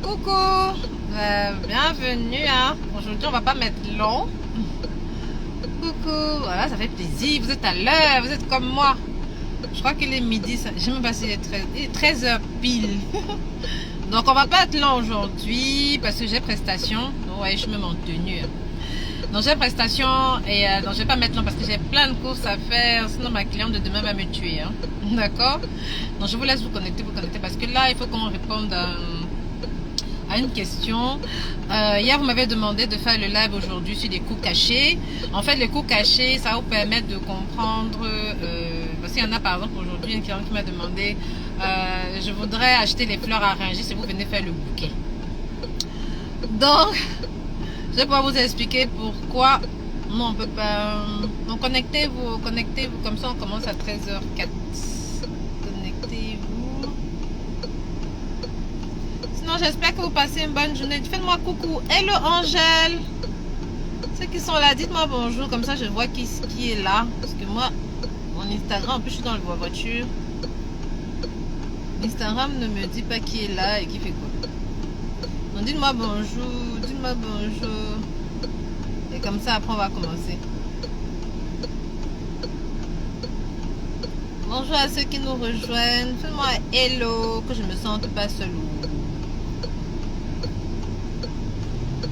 Coucou, bienvenue. Hein. Aujourd'hui, on va pas mettre long. Coucou, voilà, ça fait plaisir. Vous êtes à l'heure, vous êtes comme moi. Je crois qu'il est midi, je ne sais même pas s'il est 13h pile. Donc, on va pas être long aujourd'hui parce que j'ai prestation. Donc, ouais, je suis même en tenue. Donc, j'ai prestation et donc je vais pas mettre long parce que j'ai plein de courses à faire. Sinon, ma cliente de demain va me tuer. Hein. D'accord? Donc, je vous laisse vous connecter parce que là, il faut qu'on réponde à une question. Hier, vous m'avez demandé de faire le live aujourd'hui sur des coûts cachés. En fait, les coûts cachés, ça va vous permettre de comprendre. Parce qu'il y en a, par exemple, aujourd'hui, une cliente qui m'a demandé je voudrais acheter les fleurs à Rungis si vous venez faire le bouquet. Donc, je vais pouvoir vous expliquer pourquoi. Non, on peut pas. Donc, connectez-vous, comme ça, on commence à 13h04. Connectez-vous. Sinon, j'espère que vous passez une bonne journée. Faites-moi coucou. Hello, Angèle. Ceux qui sont là, dites-moi bonjour. Comme ça, je vois qui est là. Parce que moi, mon Instagram, en plus, je suis dans le voiture. Instagram ne me dit pas qui est là et qui fait quoi. Donc, dites-moi bonjour. Dites-moi bonjour. Et comme ça, après, on va commencer. Bonjour à ceux qui nous rejoignent. Faites-moi hello, que je me sente pas seule.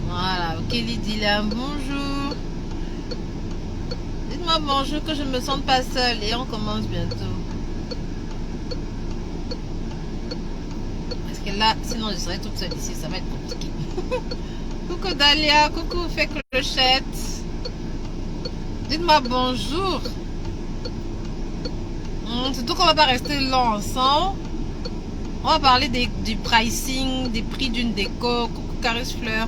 Voilà, ok Lydia, bonjour. Dites-moi bonjour, que je me sente pas seule et on commence bientôt. Parce que là, sinon je serais toute seule ici, ça va être compliqué. Coucou Dalia, coucou fait clochette. Dites-moi bonjour. Surtout qu'on va pas rester long ensemble. On va parler du pricing, des prix d'une déco. Coucou Caris Fleur.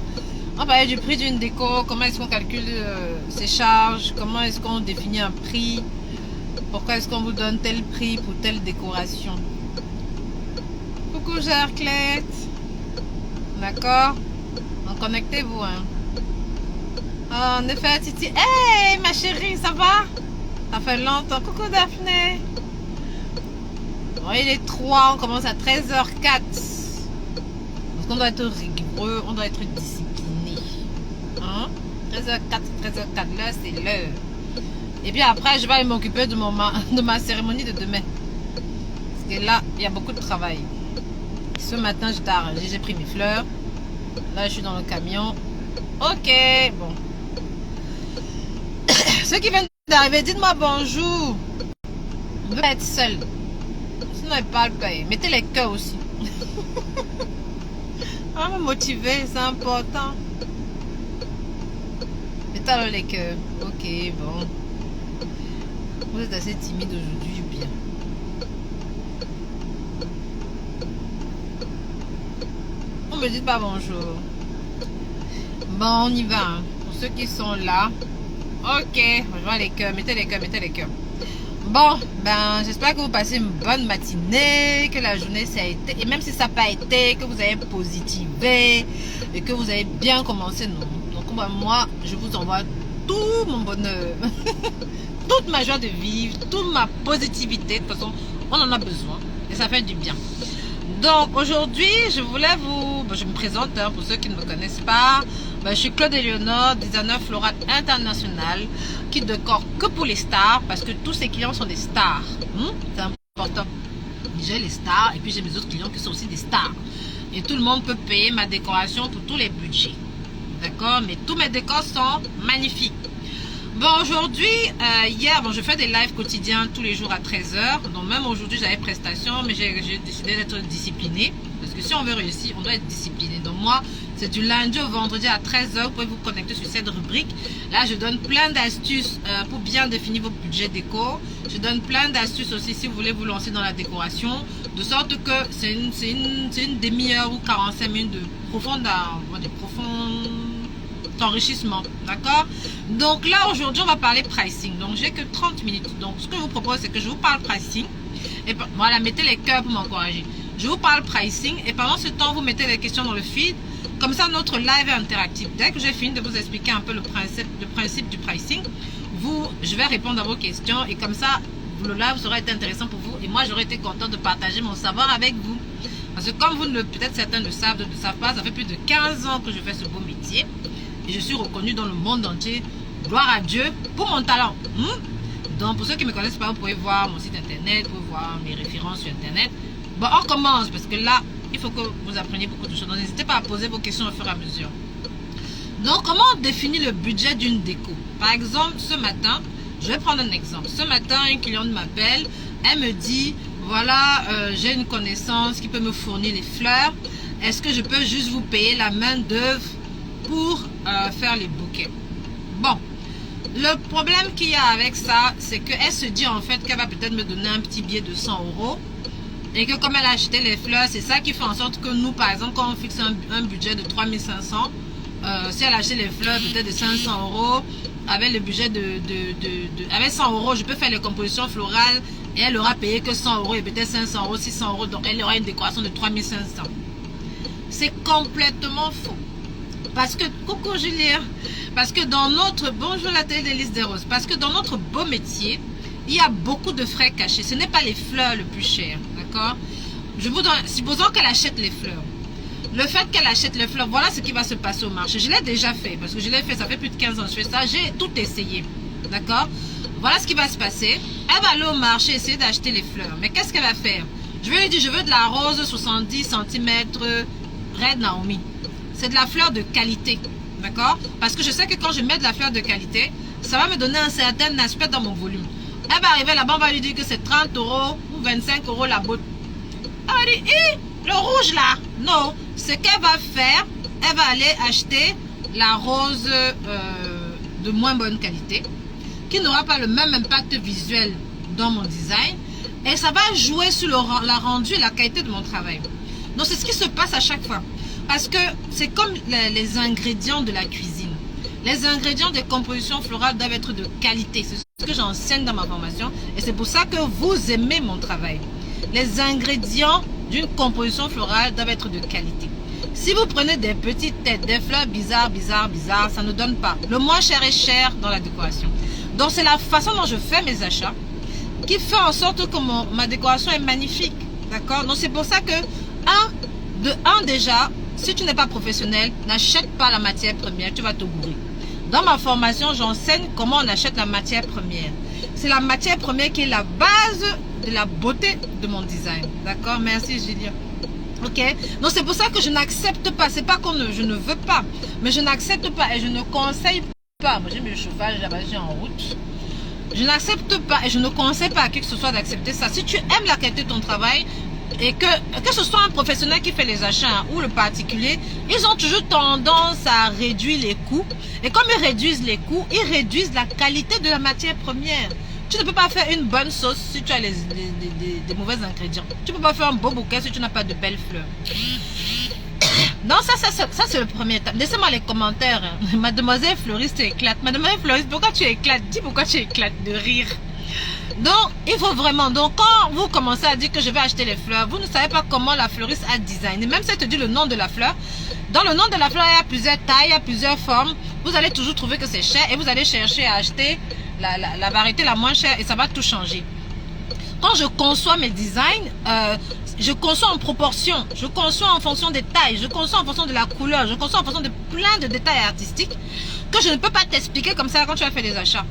On va parler du prix d'une déco, comment est-ce qu'on calcule ses charges, comment est-ce qu'on définit un prix, pourquoi est-ce qu'on vous donne tel prix pour telle décoration. Coucou Jarclette. D'accord. Donc connectez-vous. Hein. En effet, Titi. Hey ma chérie, ça va? Ça fait longtemps. Coucou Daphné. Bon, il est 3, on commence à 13h04. Parce qu'on doit être rigoureux, on doit être discipliné. 13h04, 13h04, là c'est l'heure. Et puis après, je vais aller m'occuper de ma cérémonie de demain. Parce que là, il y a beaucoup de travail. Ce matin, j'étais arrangée, j'ai pris mes fleurs. Là, je suis dans le camion. Ok, bon. Ceux qui viennent d'arriver, dites-moi bonjour. Je veux être seule. Sinon, ils parlent pas. Mettez les cœurs aussi. On va me motiver, c'est important. Alors les cœurs. Ok, bon. Vous êtes assez timide aujourd'hui, bien. On me dit pas bonjour. Bon, on y va. Hein. Pour ceux qui sont là. Ok, je vois les cœurs. Mettez les cœurs, mettez les cœurs. Bon, ben, j'espère que vous passez une bonne matinée, que la journée ça a été, et même si ça n'a pas été, que vous avez positivé et que vous avez bien commencé, non. Moi, je vous envoie tout mon bonheur, toute ma joie de vivre, toute ma positivité. De toute façon, on en a besoin et ça fait du bien. Donc, aujourd'hui, je voulais je me présente hein, pour ceux qui ne me connaissent pas. Je suis Claude Eleonore, designer floral international qui décore que pour les stars parce que tous ces clients sont des stars. C'est important. J'ai les stars et puis j'ai mes autres clients qui sont aussi des stars. Et tout le monde peut payer ma décoration pour tous les budgets. D'accord, mais tous mes décors sont magnifiques. Bon, aujourd'hui, hier, je fais des lives quotidiens tous les jours à 13h. Donc, même aujourd'hui, j'avais prestation, mais j'ai décidé d'être disciplinée. Parce que si on veut réussir, on doit être discipliné. Donc, moi, c'est du lundi au vendredi à 13h. Vous pouvez vous connecter sur cette rubrique. Là, je donne plein d'astuces pour bien définir vos budgets déco. Je donne plein d'astuces aussi si vous voulez vous lancer dans la décoration. De sorte que c'est une demi-heure ou 45 minutes de profondeur, enrichissement, d'accord. Donc là aujourd'hui on va parler pricing, donc j'ai que 30 minutes. Donc ce que je vous propose c'est que je vous parle pricing et voilà, mettez les cœurs pour m'encourager. Je vous parle pricing et pendant ce temps vous mettez les questions dans le feed, comme ça notre live est interactif. Dès que j'ai fini de vous expliquer un peu le principe du pricing, je vais répondre à vos questions et comme ça le live sera été intéressant pour vous et moi j'aurais été content de partager mon savoir avec vous. Parce que comme peut-être certains ne savent pas, ça fait plus de 15 ans que je fais ce beau métier. Et je suis reconnue dans le monde entier. Gloire à Dieu pour mon talent. Donc pour ceux qui ne me connaissent pas, vous pouvez voir mon site internet, vous pouvez voir mes références sur internet. Bon, on commence parce que là, il faut que vous appreniez beaucoup de choses. Donc n'hésitez pas à poser vos questions au fur et à mesure. Donc comment on définit le budget d'une déco? Par exemple, ce matin, je vais prendre un exemple. Ce matin, une cliente m'appelle, elle me dit, voilà, j'ai une connaissance qui peut me fournir les fleurs. Est-ce que je peux juste vous payer la main d'œuvre pour faire les bouquets? Bon, le problème qu'il y a avec ça, c'est qu'elle se dit en fait qu'elle va peut-être me donner un petit billet de 100 € et que comme elle a acheté les fleurs, c'est ça qui fait en sorte que nous, par exemple, quand on fixe un budget de 3500, si elle a acheté les fleurs peut-être de 500 €, avec le budget avec 100 €, je peux faire les compositions florales et elle aura payé que 100 € et peut-être 500 €, 600 €, donc elle aura une décoration de 3500. C'est complètement faux. Parce que, coucou Julien, parce que dans notre, bonjour la télé des listes des roses, parce que dans notre beau métier, il y a beaucoup de frais cachés. Ce n'est pas les fleurs le plus cher, d'accord? Je vous donne, supposons qu'elle achète les fleurs. Le fait qu'elle achète les fleurs, voilà ce qui va se passer au marché. Je l'ai déjà fait, parce que je l'ai fait, ça fait plus de 15 ans que je fais ça, j'ai tout essayé, d'accord? Voilà ce qui va se passer. Elle va aller au marché essayer d'acheter les fleurs. Mais qu'est-ce qu'elle va faire? Je vais lui dire, je veux de la rose 70 cm Red Naomi. C'est de la fleur de qualité, d'accord? Parce que je sais que quand je mets de la fleur de qualité, ça va me donner un certain aspect dans mon volume. Elle va arriver là-bas, on va lui dire que c'est 30 € ou 25 € la botte. Elle va dire, le rouge là, non. Ce qu'elle va faire, elle va aller acheter la rose de moins bonne qualité, qui n'aura pas le même impact visuel dans mon design. Et ça va jouer sur la rendu et la qualité de mon travail. Donc c'est ce qui se passe à chaque fois. Parce que c'est comme les ingrédients de la cuisine. Les ingrédients des compositions florales doivent être de qualité. C'est ce que j'enseigne dans ma formation. Et c'est pour ça que vous aimez mon travail. Les ingrédients d'une composition florale doivent être de qualité. Si vous prenez des petites têtes, des fleurs bizarres, ça ne donne pas. Le moins cher est cher dans la décoration. Donc c'est la façon dont je fais mes achats qui fait en sorte que ma décoration est magnifique. D'accord? Donc c'est pour ça que, déjà, si tu n'es pas professionnel, n'achète pas la matière première, tu vas te bourrer. Dans ma formation, j'enseigne comment on achète la matière première. C'est la matière première qui est la base de la beauté de mon design. D'accord? Merci Julien. Ok? Donc c'est pour ça que je n'accepte pas. C'est pas je ne veux pas. Mais je n'accepte pas et je ne conseille pas. Moi j'ai mis le chauffage là-bas, j'ai en route. Je n'accepte pas et je ne conseille pas à qui que ce soit d'accepter ça. Si tu aimes la qualité de ton travail, et que ce soit un professionnel qui fait les achats ou le particulier, ils ont toujours tendance à réduire les coûts. Et comme ils réduisent les coûts, ils réduisent la qualité de la matière première. Tu ne peux pas faire une bonne sauce si tu as des mauvais ingrédients. Tu ne peux pas faire un beau bouquet si tu n'as pas de belles fleurs. Non, ça c'est le premier étape. Laissez-moi les commentaires. Mademoiselle fleuriste, tu éclates. Mademoiselle fleuriste, pourquoi tu éclates? Dis pourquoi tu éclates de rire. Donc, il faut vraiment... Donc, quand vous commencez à dire que je vais acheter les fleurs, vous ne savez pas comment la fleuriste a designé. Même si elle te dit le nom de la fleur, dans le nom de la fleur, il y a plusieurs tailles, il y a plusieurs formes. Vous allez toujours trouver que c'est cher et vous allez chercher à acheter la variété la moins chère et ça va tout changer. Quand je conçois mes designs, je conçois en proportion, je conçois en fonction des tailles, je conçois en fonction de la couleur, je conçois en fonction de plein de détails artistiques que je ne peux pas t'expliquer comme ça quand tu vas faire des achats.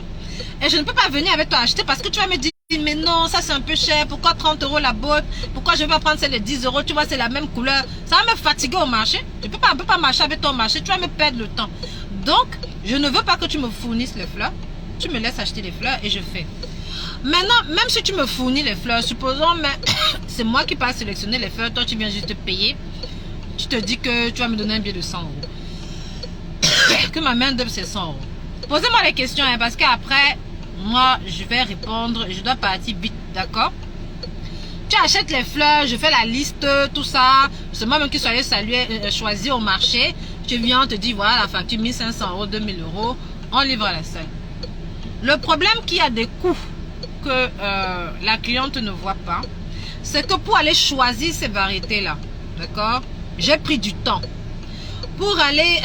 Et je ne peux pas venir avec toi acheter parce que tu vas me dire, mais non, ça c'est un peu cher, pourquoi 30 € la botte, pourquoi je vais prendre celle de 10 €, tu vois, c'est la même couleur. Ça va me fatiguer au marché. Je ne peux pas marcher avec toi au marché, tu vas me perdre le temps. Donc, je ne veux pas que tu me fournisses les fleurs, tu me laisses acheter les fleurs et je fais. Maintenant, même si tu me fournis les fleurs, supposons, mais c'est moi qui passe sélectionner les fleurs, toi tu viens juste te payer, tu te dis que tu vas me donner un billet de 100 €. Que ma main d'œuvre c'est 100 €. Posez-moi les questions, hein, parce qu'après, moi, je vais répondre et je dois partir vite, d'accord? Tu achètes les fleurs, je fais la liste, tout ça. C'est moi-même qui suis allé choisir au marché. Tu viens, on te dit, voilà la facture, 1500 €, 2000 €, on livre à la salle. Le problème qu'il y a des coûts que la cliente ne voit pas, c'est que pour aller choisir ces variétés-là, d'accord, j'ai pris du temps. Pour aller,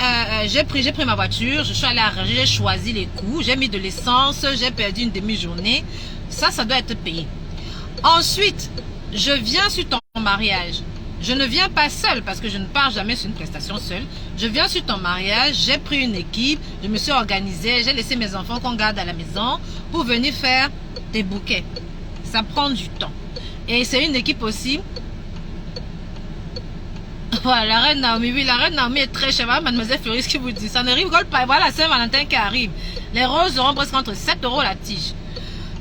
j'ai pris ma voiture, je suis allée arranger, j'ai choisi les coûts, j'ai mis de l'essence, j'ai perdu une demi-journée. Ça doit être payé. Ensuite, je viens sur ton mariage. Je ne viens pas seule parce que je ne pars jamais sur une prestation seule. Je viens sur ton mariage, j'ai pris une équipe, je me suis organisée, j'ai laissé mes enfants qu'on garde à la maison pour venir faire des bouquets. Ça prend du temps. Et c'est une équipe aussi. Voilà, la reine Naomi, oui, la reine Naomi est très chère. Mademoiselle Floris qui vous dit, ça ne rigole pas. Voilà, Saint-Valentin qui arrive. Les roses auront presque entre 7 € la tige.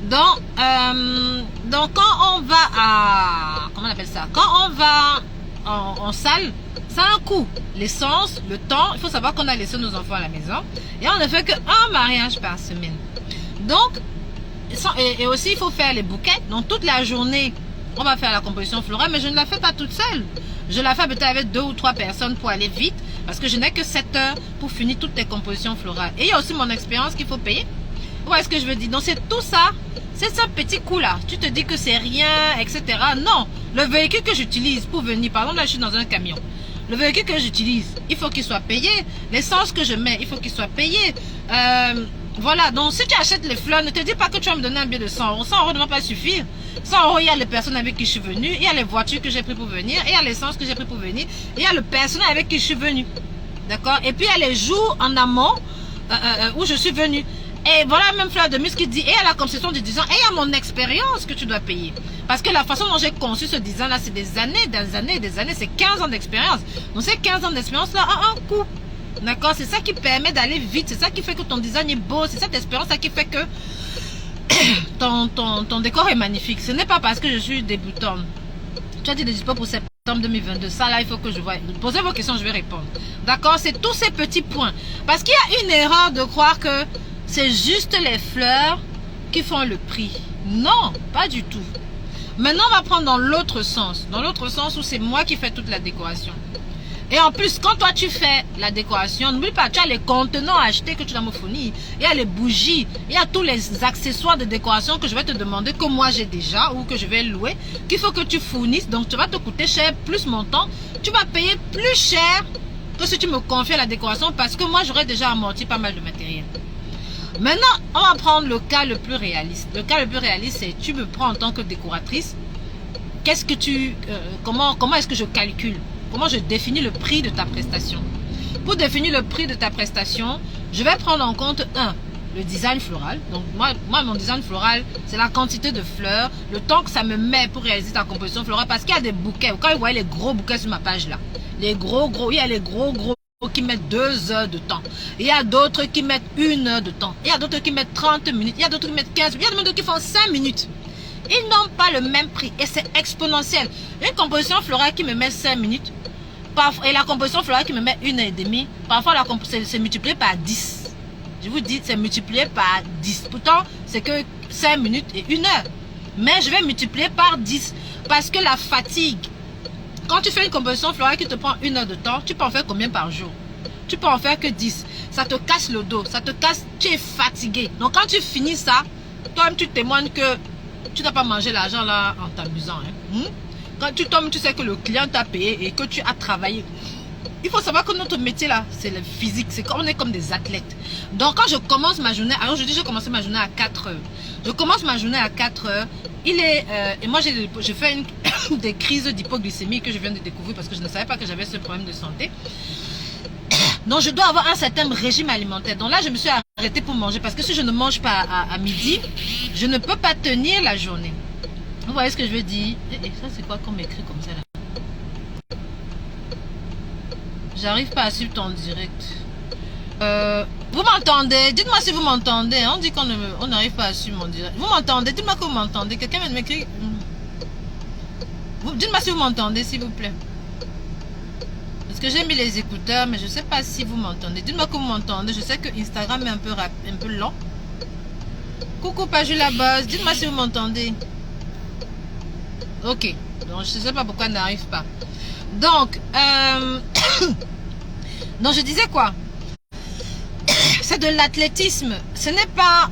Donc quand on va à, comment on appelle ça, quand on va en salle, ça a un coût. L'essence, le temps, il faut savoir qu'on a laissé nos enfants à la maison. Et on ne fait qu'un mariage par semaine. Donc, et aussi il faut faire les bouquets. Donc toute la journée, on va faire la composition florale, mais je ne la fais pas toute seule. Je la fais peut-être avec 2 ou 3 personnes pour aller vite, parce que je n'ai que 7 heures pour finir toutes les compositions florales. Et il y a aussi mon expérience qu'il faut payer. Vous voyez ce que je veux dire? Donc c'est tout ça, c'est ce petit coup-là. Tu te dis que c'est rien, etc. Non, le véhicule que j'utilise pour venir, par exemple là je suis dans un camion. Le véhicule que j'utilise, il faut qu'il soit payé. L'essence que je mets, il faut qu'il soit payé. Voilà, donc si tu achètes les fleurs, ne te dis pas que tu vas me donner un billet de 100 €. 100 € ne va pas suffire. 100 €, il y a les personnes avec qui je suis venue, il y a les voitures que j'ai pris pour venir, il y a l'essence que j'ai pris pour venir, il y a le personnel avec qui je suis venue. D'accord? Et puis il y a les jours en amont où je suis venue. Et voilà, même Fleur de Mus qui dit, et à la concession du design, et il y a mon expérience que tu dois payer. Parce que la façon dont j'ai conçu ce design-là, c'est des années, c'est 15 ans d'expérience. Donc ces 15 ans d'expérience-là a un coût. D'accord? C'est ça qui permet d'aller vite, c'est ça qui fait que ton design est beau, c'est cette expérience-là qui fait que ton décor est magnifique. Ce n'est pas parce que je suis débutante. Tu as dit de dispo pour septembre 2022. Ça là, il faut que je vois. Posez vos questions, je vais répondre. D'accord? C'est tous ces petits points. Parce qu'il y a une erreur de croire que c'est juste les fleurs qui font le prix. Non, pas du tout. Maintenant, on va prendre dans l'autre sens. Dans l'autre sens où c'est moi qui fais toute la décoration. Et en plus, quand toi tu fais la décoration, n'oublie pas, tu as les contenants à acheter que tu dois me fournir. Il y a les bougies, il y a tous les accessoires de décoration que je vais te demander, que moi j'ai déjà ou que je vais louer, qu'il faut que tu fournisses. Donc, tu vas te coûter cher, plus mon temps. Tu vas payer plus cher que si tu me confies la décoration parce que moi j'aurais déjà amorti pas mal de matériel. Maintenant, on va prendre le cas le plus réaliste. Le cas le plus réaliste, c'est tu me prends en tant que décoratrice. Qu'est-ce que comment est-ce que je calcule? Comment je définis le prix de ta prestation? Pour définir le prix de ta prestation, je vais prendre en compte le design floral. Donc moi mon design floral, c'est la quantité de fleurs, le temps que ça me met pour réaliser ta composition florale. Parce qu'il y a des bouquets. Quand vous voyez les gros bouquets sur ma page là, les gros, il y a les gros qui mettent 2 heures de temps. Il y a d'autres qui mettent 1 heure de temps. Il y a d'autres qui mettent 30 minutes. Il y a d'autres qui mettent 15 minutes. Il y a d'autres qui font 5 minutes. Ils n'ont pas le même prix et c'est exponentiel. Une composition florale qui me met 5 minutes et la composition florale qui me met 1h30, parfois c'est multiplié par 10. Je vous dis, c'est multiplié par 10. Pourtant, c'est que 5 minutes et 1 heure. Mais je vais multiplier par 10 parce que la fatigue, quand tu fais une composition florale qui te prend 1 heure de temps, tu peux en faire combien par jour? Tu peux en faire que 10. Ça te casse le dos, ça te casse, tu es fatigué. Donc quand tu finis ça, toi-même tu témoignes que tu n'as pas mangé l'argent là en t'amusant. Quand tu tombes, tu sais que le client t'a payé et que tu as travaillé. Il faut savoir que notre métier là, c'est le physique, c'est qu'on est comme des athlètes. Donc quand je commence ma journée, alors je dis je commence ma journée à 4 heures. Je commence ma journée à 4 heures. Et moi je fais des crises d'hypoglycémie que je viens de découvrir parce que je ne savais pas que j'avais ce problème de santé. Donc je dois avoir un certain régime alimentaire. Donc là je me suis arrêtée pour manger parce que si je ne mange pas à midi, je ne peux pas tenir la journée. Vous voyez ce que je veux dire? Et ça c'est quoi qu'on m'écrit comme ça là? J'arrive pas à suivre ton direct. Vous m'entendez? Dites-moi si vous m'entendez. On dit qu'on n'arrive pas à suivre mon direct. Vous m'entendez? Dites-moi que vous m'entendez. Quelqu'un vient de m'écrire. Dites-moi si vous m'entendez, s'il vous plaît. Parce que j'ai mis les écouteurs, mais je ne sais pas si vous m'entendez. Dites-moi que vous m'entendez. Je sais que Instagram est un peu lent. Coucou Paju la base. Dites-moi si vous m'entendez. Ok. Donc je ne sais pas pourquoi elle n'arrive pas. Donc, donc je disais quoi? C'est de l'athlétisme. Ce n'est pas...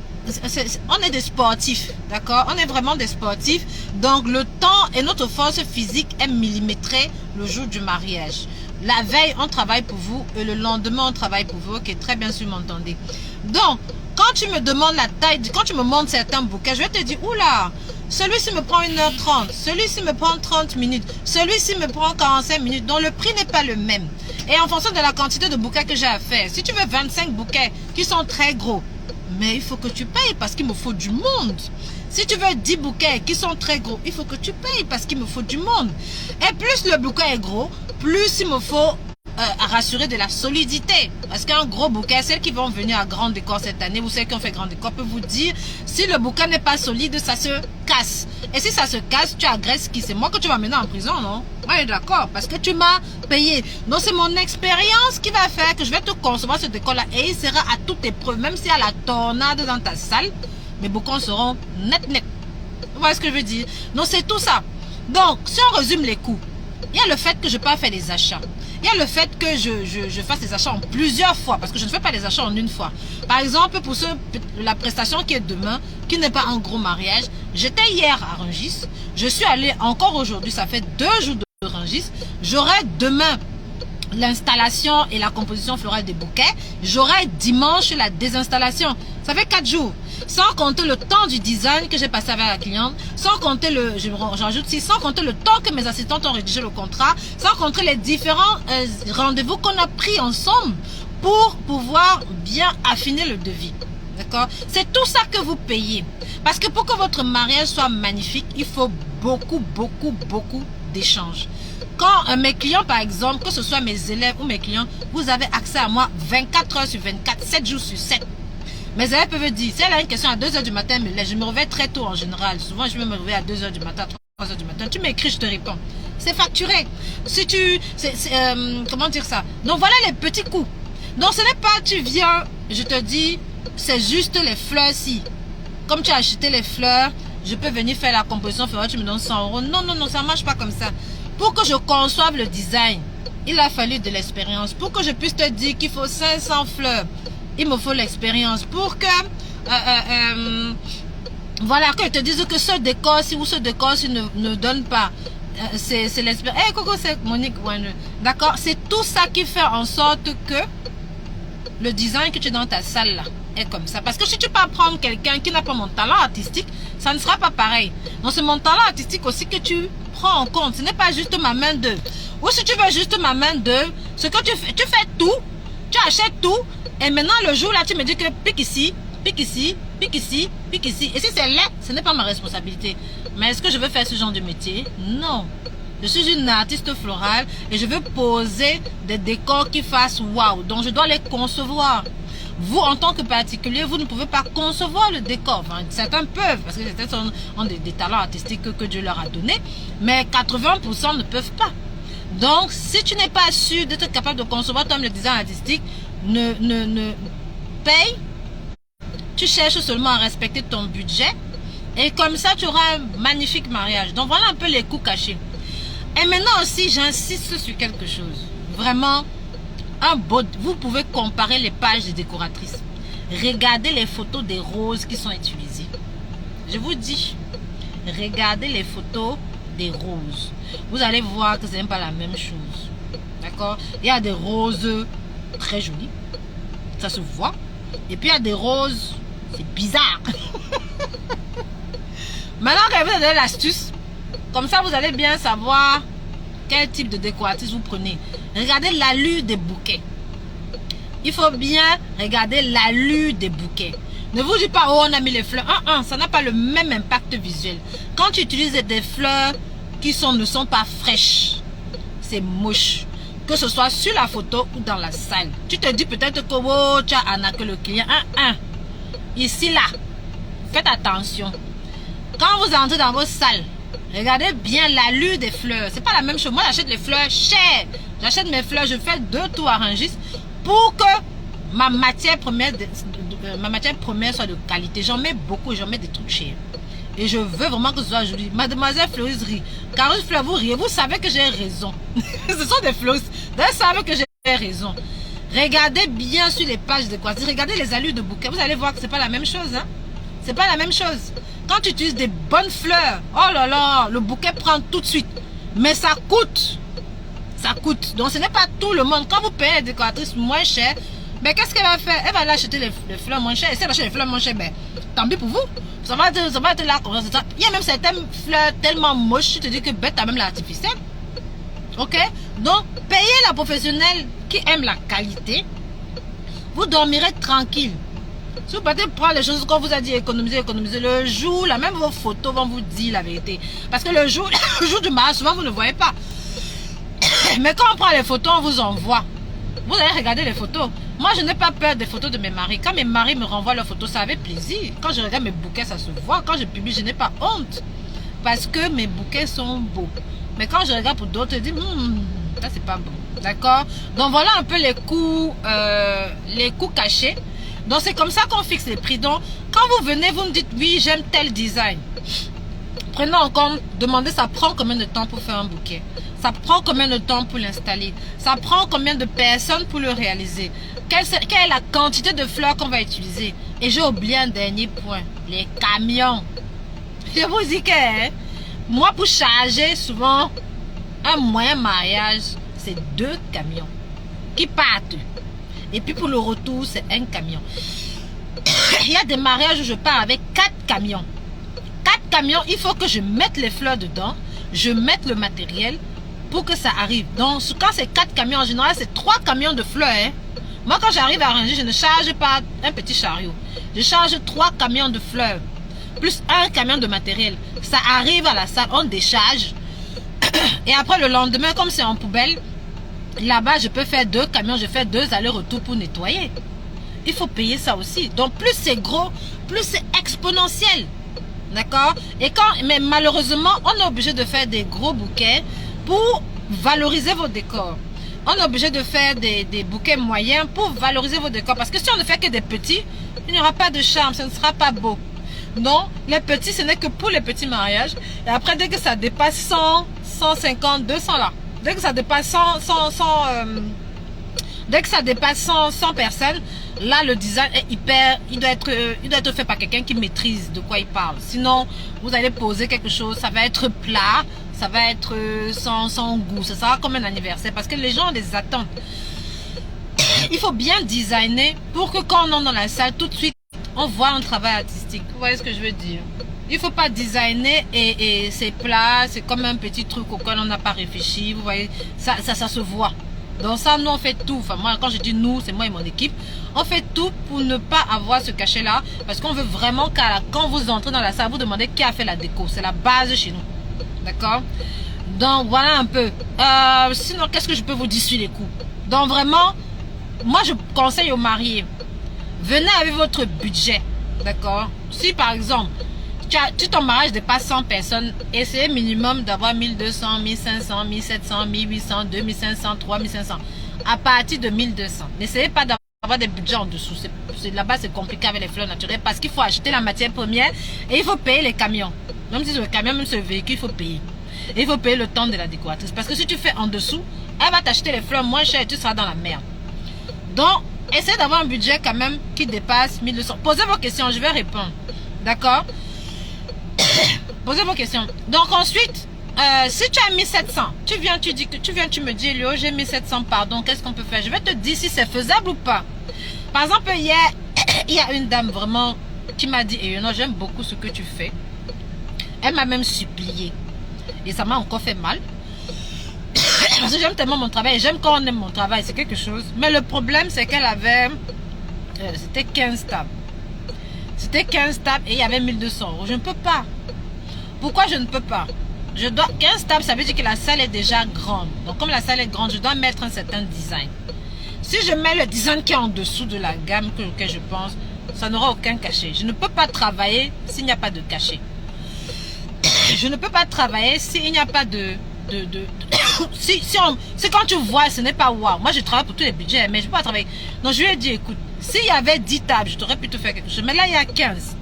on est des sportifs, d'accord? On est vraiment des sportifs. Donc le temps et notre force physique est millimétrée le jour du mariage. La veille, on travaille pour vous et le lendemain, on travaille pour vous. Ok, très bien, si vous m'entendez. Donc, quand tu me demandes la taille, quand tu me montres certains bouquets, je vais te dire, oula, Celui-ci me prend 1h30. Celui-ci me prend 30 minutes. Celui-ci me prend 45 minutes. Donc le prix n'est pas le même. Et en fonction de la quantité de bouquets que j'ai à faire, si tu veux 25 bouquets qui sont très gros, mais il faut que tu payes parce qu'il me faut du monde. Si tu veux 10 bouquets qui sont très gros, il faut que tu payes parce qu'il me faut du monde. Et plus le bouquet est gros, plus il me faut rassurer de la solidité. Parce qu'un gros bouquet, celles qui vont venir à Grand Décor cette année, ou celles qui ont fait Grand Décor, peuvent vous dire, si le bouquet n'est pas solide, ça se casse. Et si ça se casse, tu agresses qui? C'est moi que tu vas mener en prison, non? Ouais, d'accord, parce que tu m'as payé. Donc c'est mon expérience qui va faire que je vais te concevoir ce décor-là et il sera à toute épreuve. Même s'il y a la tornade dans ta salle, mes bouquins seront net. Vous voyez ce que je veux dire? Donc c'est tout ça. Donc, si on résume les coûts, il y a le fait que je peux faire des achats. Il y a le fait que je fasse des achats en plusieurs fois, parce que je ne fais pas les achats en une fois. Par exemple, pour la prestation qui est demain, qui n'est pas un gros mariage, j'étais hier à Rungis, je suis allée encore aujourd'hui, ça fait 2 jours de Rungis, j'aurai demain l'installation et la composition florale des bouquets, j'aurai dimanche la désinstallation, ça fait 4 jours. Sans compter le temps du design que j'ai passé avec la cliente, sans compter sans compter le temps que mes assistantes ont rédigé le contrat, sans compter les différents rendez-vous qu'on a pris ensemble pour pouvoir bien affiner le devis. D'accord? C'est tout ça que vous payez. Parce que pour que votre mariage soit magnifique, il faut beaucoup d'échanges. Quand mes clients, par exemple, que ce soit mes élèves ou mes clients, vous avez accès à moi 24 heures sur 24, 7 jours sur 7. Mes élèves peuvent dire, si elle a une question à 2 h du matin, je me réveille très tôt en général. Souvent, je vais me réveiller à 2 h du matin, 3 h du matin. Tu m'écris, je te réponds. C'est facturé. Si tu... comment dire ça? Donc, voilà les petits coûts. Donc, ce n'est pas, tu viens, je te dis, c'est juste les fleurs-ci. Comme tu as acheté les fleurs, je peux venir faire la composition florale, tu me donnes 100 euros. Non, ça ne marche pas comme ça. Pour que je conçoive le design, il a fallu de l'expérience. Pour que je puisse te dire qu'il faut 500 fleurs, il me faut l'expérience. Pour que, voilà, que je te dise que ce décor-ci ou ce décor-ci ne donne pas. C'est l'expérience. Hey, Coco, c'est Monique. D'accord, c'est tout ça qui fait en sorte que le design que tu as dans ta salle là est comme ça. Parce que si tu peux prendre quelqu'un qui n'a pas mon talent artistique, ça ne sera pas pareil. Donc c'est mon talent artistique aussi que tu prends en compte. Ce n'est pas juste ma main d'œuvre. Ou si tu veux juste ma main d'œuvre, ce que tu fais tout, tu achètes tout, et maintenant le jour là tu me dis que pique ici, pique ici, pique ici, pique ici. Et si c'est laid, ce n'est pas ma responsabilité. Mais est-ce que je veux faire ce genre de métier? Non. Je suis une artiste florale et je veux poser des décors qui fassent waouh. Donc je dois les concevoir. Vous, en tant que particulier, vous ne pouvez pas concevoir le décor. Enfin, certains peuvent, parce que certains ont des talents artistiques que Dieu leur a donnés. Mais 80% ne peuvent pas. Donc, si tu n'es pas sûr d'être capable de concevoir toi-même le design artistique, ne paye. Tu cherches seulement à respecter ton budget. Et comme ça, tu auras un magnifique mariage. Donc, voilà un peu les coûts cachés. Et maintenant aussi, j'insiste sur quelque chose. Vraiment, vous pouvez comparer les pages des décoratrices. Regardez les photos des roses qui sont utilisées. Je vous dis, regardez les photos des roses. Vous allez voir que ce n'est pas la même chose. D'accord? Il y a des roses très jolies. Ça se voit. Et puis il y a des roses, c'est bizarre. Maintenant que vous avez l'astuce, comme ça vous allez bien savoir quel type de décoratrice vous prenez. Regardez l'allure des bouquets. Il faut bien regarder l'allure des bouquets. Ne vous dites pas, oh on a mis les fleurs. Ça n'a pas le même impact visuel. Quand tu utilises des fleurs qui ne sont pas fraîches, c'est moche. Que ce soit sur la photo ou dans la salle. Tu te dis peut-être que oh, tu as arnaqué le client. Ici, là, faites attention. Quand vous entrez dans vos salles, regardez bien l'allure des fleurs. C'est pas la même chose. Moi, j'achète les fleurs chères. J'achète mes fleurs, je fais 2 tours à Rungis pour que ma matière première soit de qualité. J'en mets beaucoup, j'en mets des trucs chers. Et je veux vraiment que ce soit joli. Mademoiselle Fleuriste rit. Carole Fleur, vous riez, vous savez que j'ai raison. Ce sont des fleuristes. Vous savez que j'ai raison. Regardez bien sur les pages de quoi. Regardez les allures de bouquet. Vous allez voir que c'est pas la même chose. Hein? C'est pas la même chose. Quand tu utilises des bonnes fleurs, oh là là, le bouquet prend tout de suite. Mais ça coûte. Ça coûte. Donc ce n'est pas tout le monde. Quand vous payez les décoratrices moins cher, Mais qu'est-ce qu'elle va faire? Elle va aller acheter les fleurs moins chères. Et si elle achète les fleurs moins chères, ben, tant pis pour vous. Ça va être là. Il y a même certaines fleurs tellement moches, tu te dis que ben, tu as même l'artificiel. Ok? Donc, payez la professionnelle qui aime la qualité. Vous dormirez tranquille. Si vous partez prendre les choses qu'on vous a dit, économiser, le jour, là, même vos photos vont vous dire la vérité. Parce que le jour du mariage, souvent, vous ne voyez pas. Mais quand on prend les photos, on vous envoie. Vous allez regarder les photos. Moi, je n'ai pas peur des photos de mes maris. Quand mes maris me renvoient leurs photos, ça avec plaisir. Quand je regarde mes bouquets, ça se voit. Quand je publie, je n'ai pas honte. Parce que mes bouquets sont beaux. Mais quand je regarde pour d'autres, je dis, ça, c'est pas bon. D'accord? Donc, voilà un peu les coûts cachés. Donc, c'est comme ça qu'on fixe les prix. Donc, quand vous venez, vous me dites, oui, j'aime tel design. Prenez en compte, demandez, ça prend combien de temps pour faire un bouquet? Ça prend combien de temps pour l'installer? Ça prend combien de personnes pour le réaliser? Quelle est la quantité de fleurs qu'on va utiliser? Et j'ai oublié un dernier point, les camions. Je vous dis que, hein, moi, pour charger souvent un moyen mariage, c'est 2 camions qui partent. Et puis pour le retour, c'est un camion. Il y a des mariages où je pars avec 4 camions. 4 camions, il faut que je mette les fleurs dedans, je mette le matériel pour que ça arrive. Donc, quand c'est 4 camions, en général, c'est 3 camions de fleurs. Hein. Moi, quand j'arrive à ranger, je ne charge pas un petit chariot. Je charge 3 camions de fleurs, plus un camion de matériel. Ça arrive à la salle, on décharge. Et après, le lendemain, comme c'est en poubelle, là-bas, je peux faire 2 camions, je fais 2 allers-retours pour nettoyer. Il faut payer ça aussi. Donc, plus c'est gros, plus c'est exponentiel. D'accord? Mais malheureusement, on est obligé de faire des gros bouquets pour valoriser vos décors. On est obligé de faire des bouquets moyens pour valoriser vos décors. Parce que si on ne fait que des petits, il n'y aura pas de charme, ce ne sera pas beau. Non, les petits, ce n'est que pour les petits mariages. Et après, dès que ça dépasse 100, 150, 200 là, dès que ça dépasse 100 personnes, là le design est il doit être fait par quelqu'un qui maîtrise de quoi il parle. Sinon, vous allez poser quelque chose, ça va être plat, ça va être sans goût, ça sera comme un anniversaire parce que les gens ont des attentes. Il faut bien designer pour que quand on entre dans la salle, tout de suite, on voit un travail artistique. Vous voyez ce que je veux dire? Il ne faut pas designer et c'est plat, c'est comme un petit truc auquel on n'a pas réfléchi. Vous voyez, ça se voit. Donc ça, nous, on fait tout. Enfin, moi, quand je dis nous, c'est moi et mon équipe. On fait tout pour ne pas avoir ce cachet-là. Parce qu'on veut vraiment que quand vous entrez dans la salle, vous demandez qui a fait la déco. C'est la base chez nous. D'accord? Donc, voilà un peu. Sinon, qu'est-ce que je peux vous dire sur les coûts? Donc, vraiment, moi, je conseille aux mariés, venez avec votre budget. D'accord? Si, par exemple, ton mariage dépasse 100 personnes, essayez minimum d'avoir 1200, 1500, 1700, 1800, 2500, 3500. À partir de 1200. N'essayez pas d'avoir des budgets en dessous. Là-bas, c'est compliqué avec les fleurs naturelles parce qu'il faut acheter la matière première et il faut payer les camions. Même si le camion, même ce véhicule, il faut payer. Et il faut payer le temps de la décoratrice. Parce que si tu fais en dessous, elle va t'acheter les fleurs moins chères et tu seras dans la merde. Donc, essayez d'avoir un budget quand même qui dépasse 1200. Posez vos questions, je vais répondre. D'accord? Posez vos questions. Donc ensuite, si tu as 1700, tu me dis, Léo, j'ai 1700, pardon, qu'est-ce qu'on peut faire? Je vais te dire si c'est faisable ou pas. Par exemple, hier, il y a une dame vraiment qui m'a dit, non, j'aime beaucoup ce que tu fais. Elle m'a même supplié. Et ça m'a encore fait mal. Parce que j'aime tellement mon travail. J'aime quand on aime mon travail, c'est quelque chose. Mais le problème, c'est qu'elle avait, c'était 15 tables. C'était 15 tables et il y avait 1200 euros. Je ne peux pas. Pourquoi je ne peux pas? 15 tables, ça veut dire que la salle est déjà grande. Donc comme la salle est grande, je dois mettre un certain design. Si je mets le design qui est en dessous de la gamme que je pense, ça n'aura aucun cachet. Je ne peux pas travailler s'il n'y a pas de cachet. Je ne peux pas travailler s'il n'y a pas de... si quand tu vois, ce n'est pas waouh. Moi, je travaille pour tous les budgets, mais je ne peux pas travailler. Donc, je lui ai dit, écoute, s'il y avait 10 tables, je t'aurais pu te faire quelque chose. Mais là, il y a 15.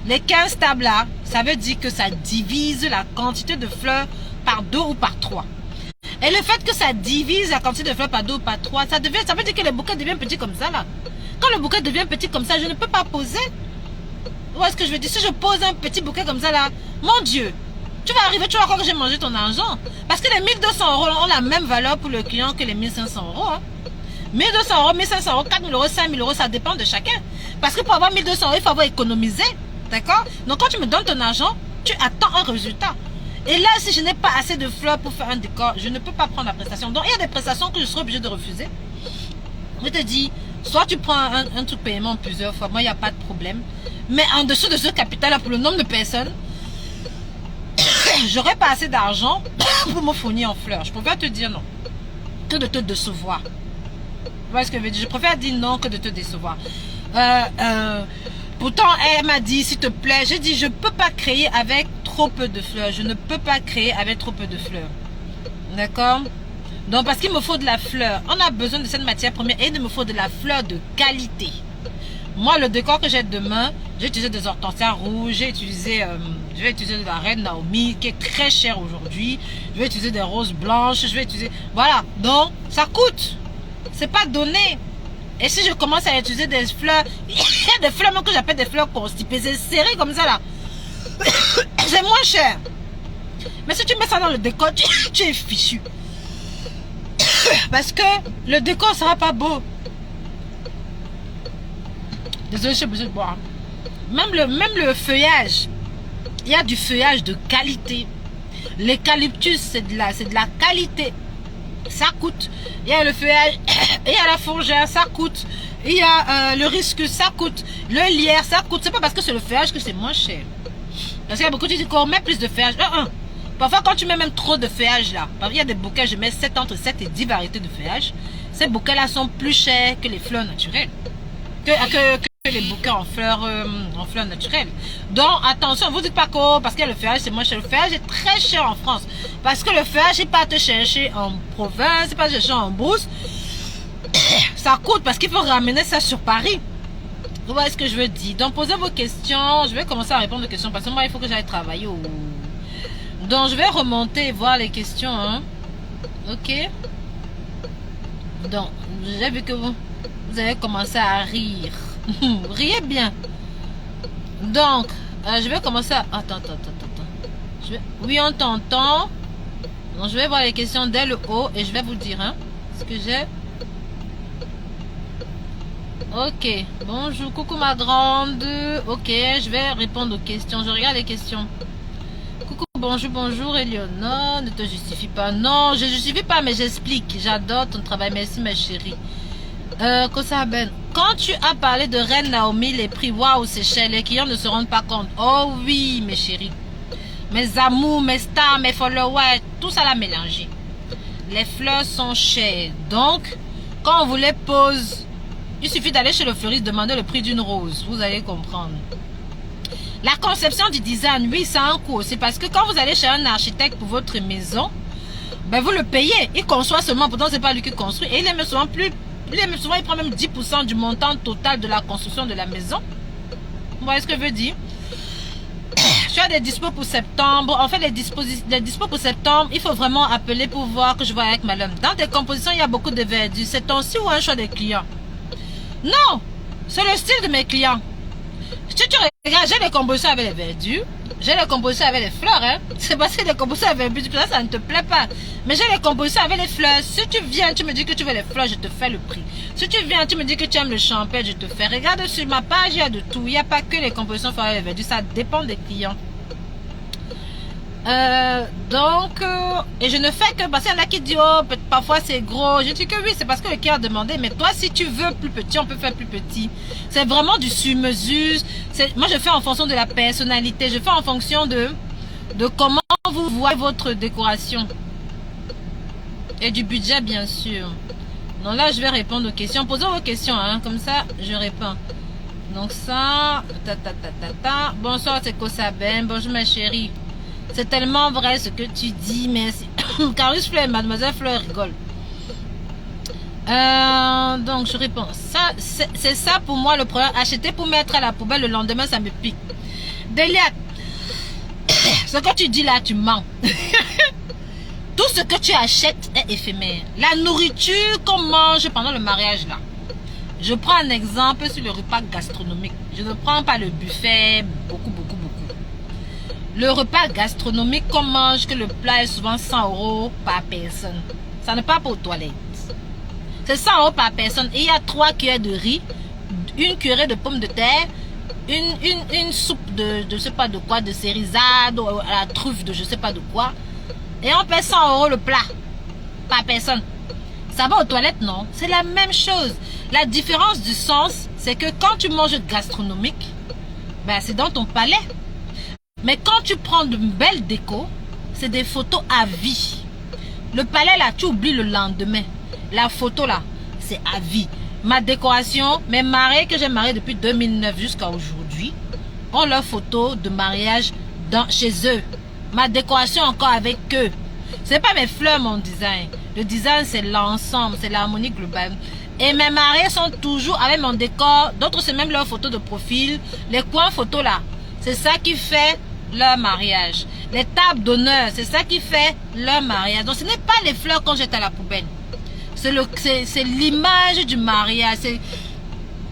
Les 15 tables là, ça veut dire que ça divise la quantité de fleurs par 2 ou par 3. Et le fait que ça divise la quantité de fleurs par 2 ou par 3, ça veut dire que le bouquet devient petit comme ça là. Quand le bouquet devient petit comme ça, je ne peux pas poser. Vous voyez ce que je veux dire? Si je pose un petit bouquet comme ça là, mon Dieu, tu vas arriver, tu vas croire que j'ai mangé ton argent. Parce que les 1200 euros ont la même valeur pour le client que les 1500 euros. Hein. 1200 euros, 1500 euros, 4000 euros, 5000 euros, ça dépend de chacun. Parce que pour avoir 1200 euros, il faut avoir économisé. D'accord? Donc quand tu me donnes ton argent, tu attends un résultat. Et là, si je n'ai pas assez de fleurs pour faire un décor, je ne peux pas prendre la prestation. Donc il y a des prestations que je serai obligée de refuser. Je te dis, soit tu prends un truc paiement plusieurs fois, moi il n'y a pas de problème. Mais en dessous de ce capital-là, pour le nombre de personnes, j'aurais pas assez d'argent pour me fournir en fleurs. Je préfère te dire non que de te décevoir. Tu vois ce que je veux dire? Je préfère dire non que de te décevoir. Pourtant, elle m'a dit, s'il te plaît, j'ai dit, je ne peux pas créer avec trop peu de fleurs. Je ne peux pas créer avec trop peu de fleurs. D'accord? Donc, parce qu'il me faut de la fleur. On a besoin de cette matière première et il me faut de la fleur de qualité. Moi, le décor que j'ai demain, j'ai utilisé des hortensias rouges, je vais utiliser de la reine Naomi qui est très chère aujourd'hui. Je vais utiliser des roses blanches, je vais utiliser... Voilà, donc ça coûte. C'est pas donné. Et si je commence à utiliser des fleurs, il y a des fleurs même que j'appelle des fleurs constipées, c'est serré comme ça là. C'est moins cher. Mais si tu mets ça dans le décor, tu es fichu. Parce que le décor sera pas beau. Désolé, je suis obligée de boire. Même le feuillage, il y a du feuillage de qualité. L'eucalyptus, c'est de la qualité. Ça coûte. Il y a le feuillage, il y a la fourgère, ça coûte. Il y a le risque, ça coûte. Le lierre, ça coûte. C'est pas parce que c'est le feuillage que c'est moins cher. Parce qu'il y a beaucoup qui disent qu'on met plus de feuillage. Parfois, quand tu mets même trop de feuillage là, il y a des bouquets, je mets entre 7 et 10 variétés de feuillage. Ces bouquets-là sont plus chers que les fleurs naturelles. Que les bouquets en fleurs naturelles. Donc, attention, vous dites pas que parce que le feuillage, c'est moins cher. Le feuillage est très cher en France. Parce que le feuillage, il pas te chercher en province, il pas te chercher en brousse. Ça coûte parce qu'il faut ramener ça sur Paris. Vous voyez ce que je veux dire? Donc, posez vos questions. Je vais commencer à répondre aux questions parce que moi, il faut que j'aille travailler. Donc, je vais remonter et voir les questions. Hein. Ok. Donc, j'ai vu que vous avez commencé à rire. Riez bien. Donc, je vais commencer à... Attends. Oui, on t'entend. Donc, je vais voir les questions dès le haut et je vais vous dire hein, ce que j'ai. Ok. Bonjour, coucou ma grande. Ok, je vais répondre aux questions. Je regarde les questions. Coucou, bonjour, Eleonore. Ne te justifie pas. Non, je ne justifie pas, mais j'explique. J'adore ton travail. Merci, ma chérie. Kosaben, quand tu as parlé de Reine Naomi, les prix, waouh, c'est cher. Les clients ne se rendent pas compte. Oh oui, mes chéris. Mes amours, mes stars, mes followers, tout ça l'a mélangé. Les fleurs sont chères. Donc, quand on vous les pose, il suffit d'aller chez le fleuriste demander le prix d'une rose. Vous allez comprendre. La conception du design, oui, ça a un coût. C'est parce que quand vous allez chez un architecte pour votre maison, ben vous le payez. Il conçoit seulement, pourtant c'est pas lui qui construit. Et il aime souvent il prend même 10% du montant total de la construction de la maison. Vous voyez ce que je veux dire? Tu as des dispos pour septembre. En fait, les dispos pour septembre, il faut vraiment appeler pour voir que je vois avec madame. Dans tes compositions, il y a beaucoup de verdure. C'est ton style ou un choix des clients? Non, c'est le style de mes clients. Si tu regardes, j'ai les compositions avec les verdures. J'ai les compositions avec les fleurs. Hein. C'est parce que les compositions avec les verdures, ça ne te plaît pas. Mais j'ai les compositions avec les fleurs. Si tu viens, tu me dis que tu veux les fleurs, je te fais le prix. Si tu viens, tu me dis que tu aimes le champagne, je te fais. Regarde sur ma page, il y a de tout. Il n'y a pas que les compositions avec les verdures. Ça dépend des clients. Et je ne fais que parce qu'il y en a qui disent oh parfois c'est gros. Je dis que oui, c'est parce que le client a demandé. Mais toi, si tu veux plus petit, on peut faire plus petit. C'est vraiment du sur-mesure. Moi, je fais en fonction de la personnalité. Je fais en fonction de comment vous voyez votre décoration et du budget, bien sûr. Donc là, je vais répondre aux questions. Posez vos questions, hein, comme ça, je réponds. Donc ça, Bonsoir, c'est Kosaben. Bonjour ma chérie. C'est tellement vrai ce que tu dis, merci. Carus Fleur, mademoiselle Fleur rigole. Donc je réponds. Ça, c'est ça pour moi le problème. Acheter pour mettre à la poubelle le lendemain, ça me pique. Delia, ce que tu dis là, tu mens. Tout ce que tu achètes est éphémère. La nourriture qu'on mange pendant le mariage là. Je prends un exemple sur le repas gastronomique. Je ne prends pas le buffet, beaucoup. Le repas gastronomique qu'on mange, que le plat est souvent 100 € par personne. Ça n'est pas pour aux toilettes. C'est 100 € par personne. Et il y a 3 cuillères de riz, une cuillerée de pommes de terre, une soupe de je sais pas de quoi, de cérizade, à la truffe de je sais pas de quoi. Et on paie 100 € le plat par personne. Ça va aux toilettes, non? C'est la même chose. La différence du sens, c'est que quand tu manges gastronomique, ben c'est dans ton palais. Mais quand tu prends de belles décos, c'est des photos à vie. Le palais là, tu oublies le lendemain. La photo là, c'est à vie. Ma décoration, mes mariés que j'ai mariés depuis 2009 jusqu'à aujourd'hui, ont leurs photos de mariage chez eux. Ma décoration encore avec eux. C'est pas mes fleurs mon design. Le design c'est l'ensemble, c'est l'harmonie globale. Et mes mariés sont toujours avec mon décor. D'autres c'est même leurs photos de profil. Les coins photos là, c'est ça qui fait leur mariage. Les tables d'honneur, c'est ça qui fait leur mariage. Donc ce n'est pas les fleurs qu'on jette à la poubelle. C'est l'image du mariage.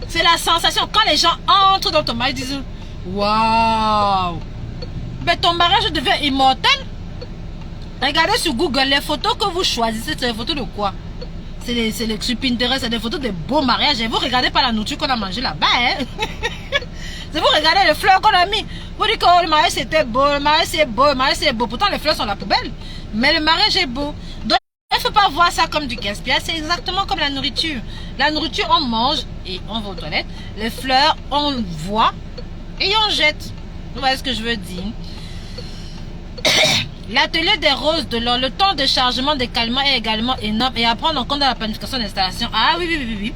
C'est la sensation. Quand les gens entrent dans ton mariage, ils disent waouh, mais ton mariage devient immortel. Regardez sur Google les photos que vous choisissez. C'est des photos de quoi? C'est sur Pinterest, c'est des photos de beaux mariages. Et vous regardez pas la nourriture qu'on a mangée là-bas. Hein? Si vous regardez les fleurs qu'on a mis, vous dites que oh, le mariage c'était beau, le mariage c'est beau, le mariage c'est beau. Pourtant les fleurs sont à la poubelle. Mais le mariage est beau. Donc il ne faut pas voir ça comme du gaspillage. C'est exactement comme la nourriture. La nourriture on mange et on va aux toilettes. Les fleurs on voit et on jette. Vous voyez ce que je veux dire? L'atelier des roses de l'or, le temps de chargement des calmants est également énorme et à prendre en compte dans la planification d'installation. Ah oui.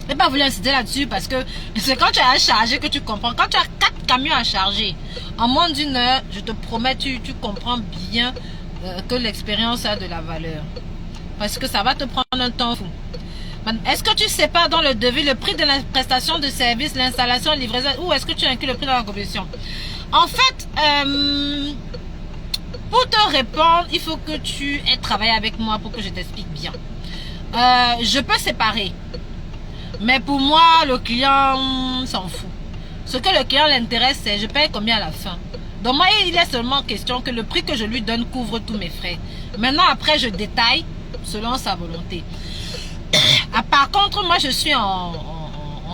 Je n'ai pas voulu insister là-dessus parce que c'est quand tu as à charger que tu comprends. Quand tu as 4 camions à charger, en moins d'une heure, je te promets, tu comprends bien que l'expérience a de la valeur. Parce que ça va te prendre un temps fou. Est-ce que tu sépares dans le devis le prix de la prestation de service, l'installation, livraison, ou est-ce que tu inclus le prix dans la composition? En fait, pour te répondre, il faut que tu aies travaillé avec moi pour que je t'explique bien. Je peux séparer. Mais pour moi, le client s'en fout. Ce que le client l'intéresse, c'est je paye combien à la fin. Donc moi, il est seulement question que le prix que je lui donne couvre tous mes frais. Maintenant, après, je détaille selon sa volonté. Par contre, moi, je suis en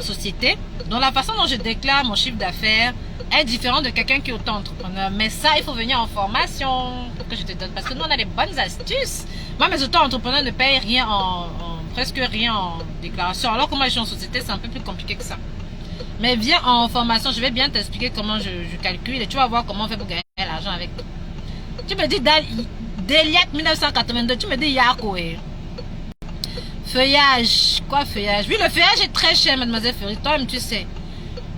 société. Donc la façon dont je déclare mon chiffre d'affaires est différente de quelqu'un qui est auto-entrepreneur. Mais ça, il faut venir en formation pour que je te donne. Parce que nous, on a des bonnes astuces. Moi, mes auto-entrepreneurs ne payent rien presque rien en déclaration. Alors que moi, je suis en société, c'est un peu plus compliqué que ça. Mais viens en formation, je vais bien t'expliquer comment je calcule et tu vas voir comment on fait pour gagner l'argent avec. Tu me dis Deliac 1982, tu me dis Yako. Feuillage, quoi feuillage? Oui, le feuillage est très cher, mademoiselle Ferry. Toi-même, tu sais.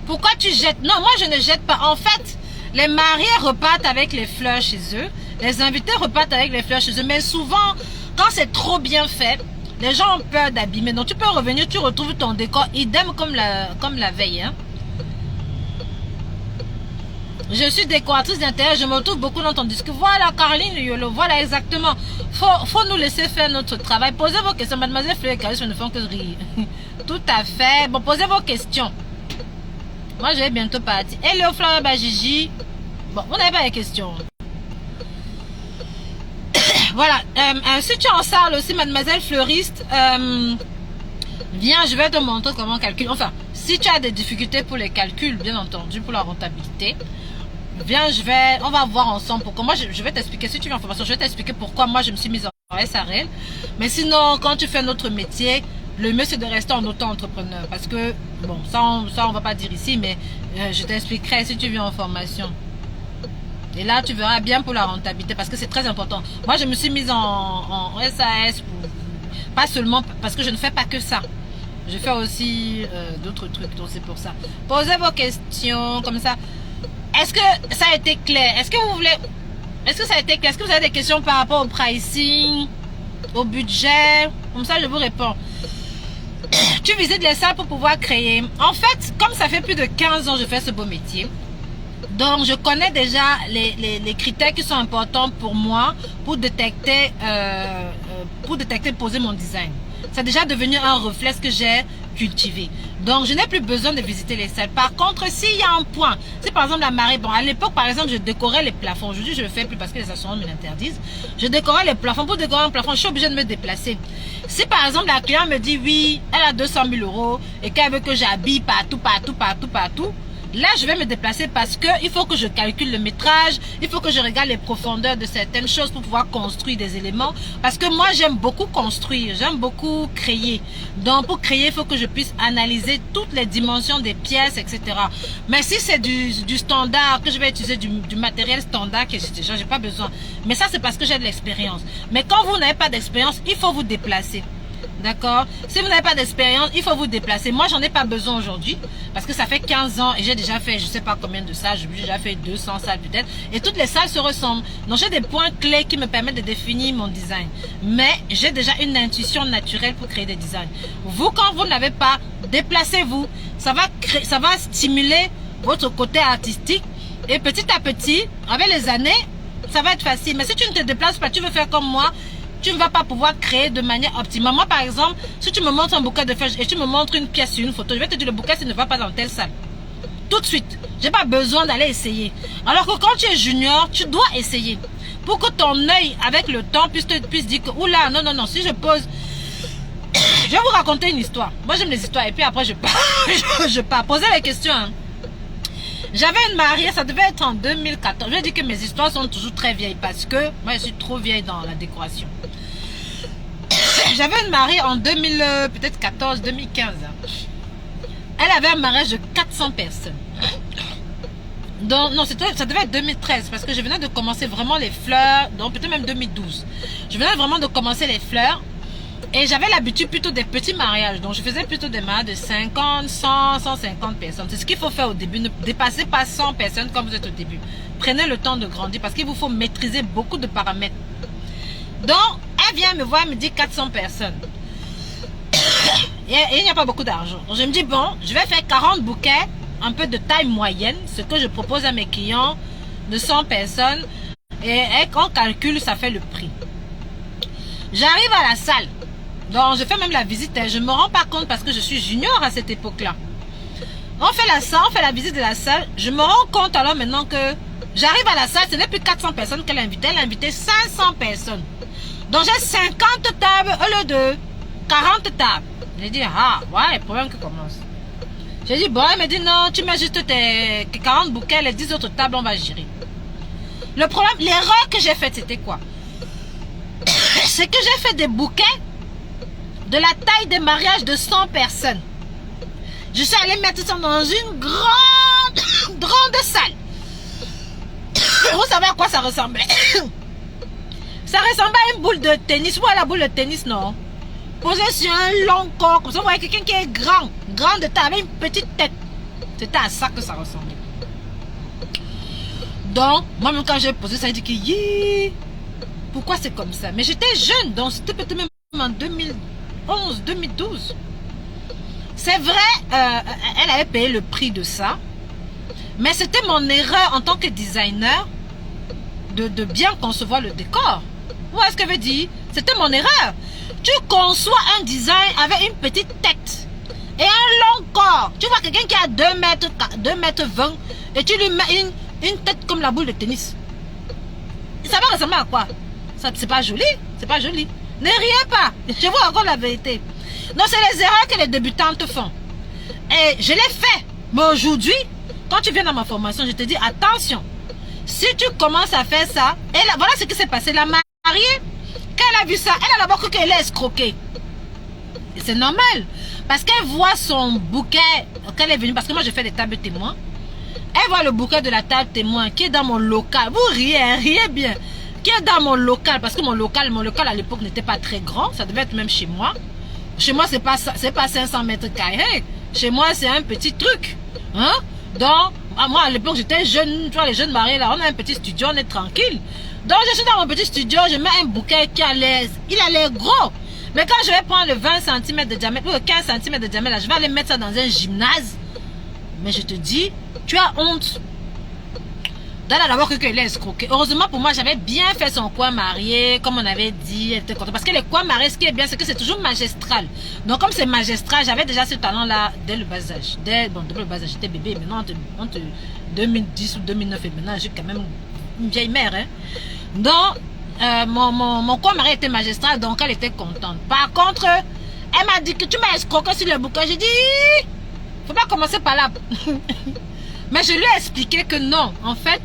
Pourquoi tu jettes? Non, moi, je ne jette pas. En fait, les mariés repartent avec les fleurs chez eux. Les invités repartent avec les fleurs chez eux. Mais souvent, quand c'est trop bien fait, les gens ont peur d'abîmer. Donc, tu peux revenir, tu retrouves ton décor idem comme la veille. Hein. Je suis décoratrice d'intérieur, je me retrouve beaucoup dans ton discours. Voilà, Caroline Yolo, voilà exactement. Faut nous laisser faire notre travail. Posez vos questions. Mademoiselle Fleur et Caroline ne font que rire. Tout à fait. Bon, posez vos questions. Moi, je vais bientôt partir. Et Léo Fleur Bajiji. Bon, vous n'avez pas les questions. Voilà. Si tu en sors aussi, mademoiselle fleuriste, viens, je vais te montrer comment calculer. Enfin, si tu as des difficultés pour les calculs, bien entendu, pour la rentabilité, viens, on va voir ensemble pourquoi. Moi, je vais t'expliquer, si tu viens en formation, je vais t'expliquer pourquoi moi, je me suis mise en SARL. Mais sinon, quand tu fais notre métier, le mieux, c'est de rester en auto-entrepreneur. Parce que, bon, ça, on va pas dire ici, mais je t'expliquerai si tu viens en formation. Et là, tu verras bien pour la rentabilité, parce que c'est très important. Moi, je me suis mise en SAS, pas seulement, parce que je ne fais pas que ça. Je fais aussi d'autres trucs, donc c'est pour ça. Posez vos questions, comme ça. Est-ce que ça a été clair? Est-ce que vous voulez... Est-ce que ça a été clair? Est-ce que vous avez des questions par rapport au pricing, au budget? Comme ça, je vous réponds. Tu visites les salles pour pouvoir créer. En fait, comme ça fait plus de 15 ans que je fais ce beau métier, donc je connais déjà les critères qui sont importants pour moi pour détecter poser mon design. C'est déjà devenu un réflexe que j'ai cultivé. Donc, je n'ai plus besoin de visiter les salles. Par contre, s'il y a un point, si par exemple la marée, bon, à l'époque, par exemple, je décorais les plafonds. Aujourd'hui, je ne le fais plus parce que les assurances me l'interdisent. Je décorais les plafonds. Pour décorer un plafond, je suis obligée de me déplacer. Si par exemple, la cliente me dit, oui, elle a 200 000 € et qu'elle veut que j'habille partout, là, je vais me déplacer parce que il faut que je calcule le métrage, il faut que je regarde les profondeurs de certaines choses pour pouvoir construire des éléments. Parce que moi, j'aime beaucoup construire, j'aime beaucoup créer. Donc, pour créer, il faut que je puisse analyser toutes les dimensions des pièces, etc. Mais si c'est du standard, que je vais utiliser du matériel standard, que j'ai pas besoin. Mais ça, c'est parce que j'ai de l'expérience. Mais quand vous n'avez pas d'expérience, il faut vous déplacer. D'accord? Si vous n'avez pas d'expérience, il faut vous déplacer. Moi, j'en ai pas besoin aujourd'hui parce que ça fait 15 ans et j'ai déjà fait, je sais pas combien de salles, j'ai déjà fait 200 salles peut-être. Et toutes les salles se ressemblent. Donc, j'ai des points clés qui me permettent de définir mon design. Mais j'ai déjà une intuition naturelle pour créer des designs. Vous, quand vous n'avez pas, déplacez-vous. Ça va stimuler votre côté artistique et petit à petit, avec les années, ça va être facile. Mais si tu ne te déplaces pas, tu veux faire comme moi, tu ne vas pas pouvoir créer de manière optimale. Moi, par exemple, si tu me montres un bouquet de fleurs et tu me montres une pièce sur une photo, je vais te dire le bouquet, ça ne va pas dans telle salle. Tout de suite. Je n'ai pas besoin d'aller essayer. Alors que quand tu es junior, tu dois essayer. Pour que ton œil, avec le temps, puisse dire que, oula, non, si je pose... Je vais vous raconter une histoire. Moi, j'aime les histoires et puis après, je pars. je pars. Posez les questions. Hein. J'avais une mariée, ça devait être en 2014. Je dis que mes histoires sont toujours très vieilles parce que moi, je suis trop vieille dans la décoration. J'avais une mariée en 2000, peut-être 14, 2015. Elle avait un mariage de 400 personnes. Donc, non, ça devait être 2013 parce que je venais de commencer vraiment les fleurs, donc peut-être même 2012. Je venais vraiment de commencer les fleurs et j'avais l'habitude plutôt des petits mariages. Donc, je faisais plutôt des mariages de 50, 100, 150 personnes. C'est ce qu'il faut faire au début. Ne dépassez pas 100 personnes comme vous êtes au début. Prenez le temps de grandir parce qu'il vous faut maîtriser beaucoup de paramètres. Donc, elle vient me voir, elle me dit 400 personnes. Et il n'y a pas beaucoup d'argent. Donc, je me dis, bon, je vais faire 40 bouquets, un peu de taille moyenne, ce que je propose à mes clients de 100 personnes. Et quand on calcule, ça fait le prix. J'arrive à la salle. Donc, je fais même la visite et je ne me rends pas compte parce que je suis junior à cette époque-là. On fait la visite de la salle. Je me rends compte alors maintenant que j'arrive à la salle, ce n'est plus 400 personnes qu'elle a invitées. Elle a invité 500 personnes. Donc, j'ai 50 tables au lieu de 40 tables. J'ai dit, ah, ouais, le problème qui commence. J'ai dit, bon, elle me dit, non, tu mets juste tes 40 bouquets, les 10 autres tables, on va gérer. Le problème, l'erreur que j'ai faite, c'était quoi? C'est que j'ai fait des bouquets de la taille des mariages de 100 personnes. Je suis allée mettre ça dans une grande salle. Vous savez à quoi ça ressemblait? Ça ressemblait à une boule de tennis. Ou à la boule de tennis, non? Posée sur un long corps. Comme ça, vous voyez quelqu'un qui est grand de taille, avec une petite tête. C'était à ça que ça ressemblait. Donc, moi-même, quand j'ai posé ça, j'ai dit que, yeah, pourquoi c'est comme ça? Mais j'étais jeune, donc c'était peut-être même en 2011, 2012. C'est vrai, elle avait payé le prix de ça. Mais c'était mon erreur en tant que designer de bien concevoir le décor. Vous voyez ce que je veux dire? C'était mon erreur. Tu conçois un design avec une petite tête et un long corps. Tu vois quelqu'un qui a 2 mètres 20 et tu lui mets une tête comme la boule de tennis. Ça va ressembler à quoi? C'est pas joli. C'est pas joli. Ne riez pas. Je vois encore la vérité. Non, c'est les erreurs que les débutantes font. Et je l'ai fait. Mais aujourd'hui, quand tu viens dans ma formation, je te dis attention. Si tu commences à faire ça, et là, voilà ce qui s'est passé. La mariée, quand elle a vu ça, elle a d'abord cru qu'elle est escroquée. Et c'est normal. Parce qu'elle voit son bouquet, quand elle est venue, parce que moi je fais des tables témoins. Elle voit le bouquet de la table témoin qui est dans mon local. Vous riez, hein, riez bien. Qui est dans mon local, parce que mon local à l'époque n'était pas très grand. Ça devait être même chez moi. Chez moi, c'est pas 500 mètres carrés. Chez moi, c'est un petit truc. Hein? Donc, moi, à l'époque, j'étais jeune. Tu vois, les jeunes mariés, là, on a un petit studio, on est tranquille. Donc, je suis dans mon petit studio, je mets un bouquet qui a l'air, il a l'air gros. Mais quand je vais prendre le 20 cm de diamètre, ou le 15 cm de diamètre, là, je vais aller mettre ça dans un gymnase. Mais je te dis, tu as honte. Dana a d'abord cru qu'il est escroqué. Heureusement pour moi, j'avais bien fait son coin marié, comme on avait dit, elle était contente. Parce que les coins mariés, ce qui est bien, c'est que c'est toujours magistral. Donc comme c'est magistral, j'avais déjà ce talent-là dès le bas âge. Dès le bas âge, j'étais bébé. Maintenant, entre 2010 ou 2009 et maintenant, j'ai quand même une vieille mère. Hein. Donc, mon coin marié était magistral, donc elle était contente. Par contre, elle m'a dit que tu m'as escroqué sur le bouquin. J'ai dit, faut pas commencer par là. Mais je lui ai expliqué que non, en fait,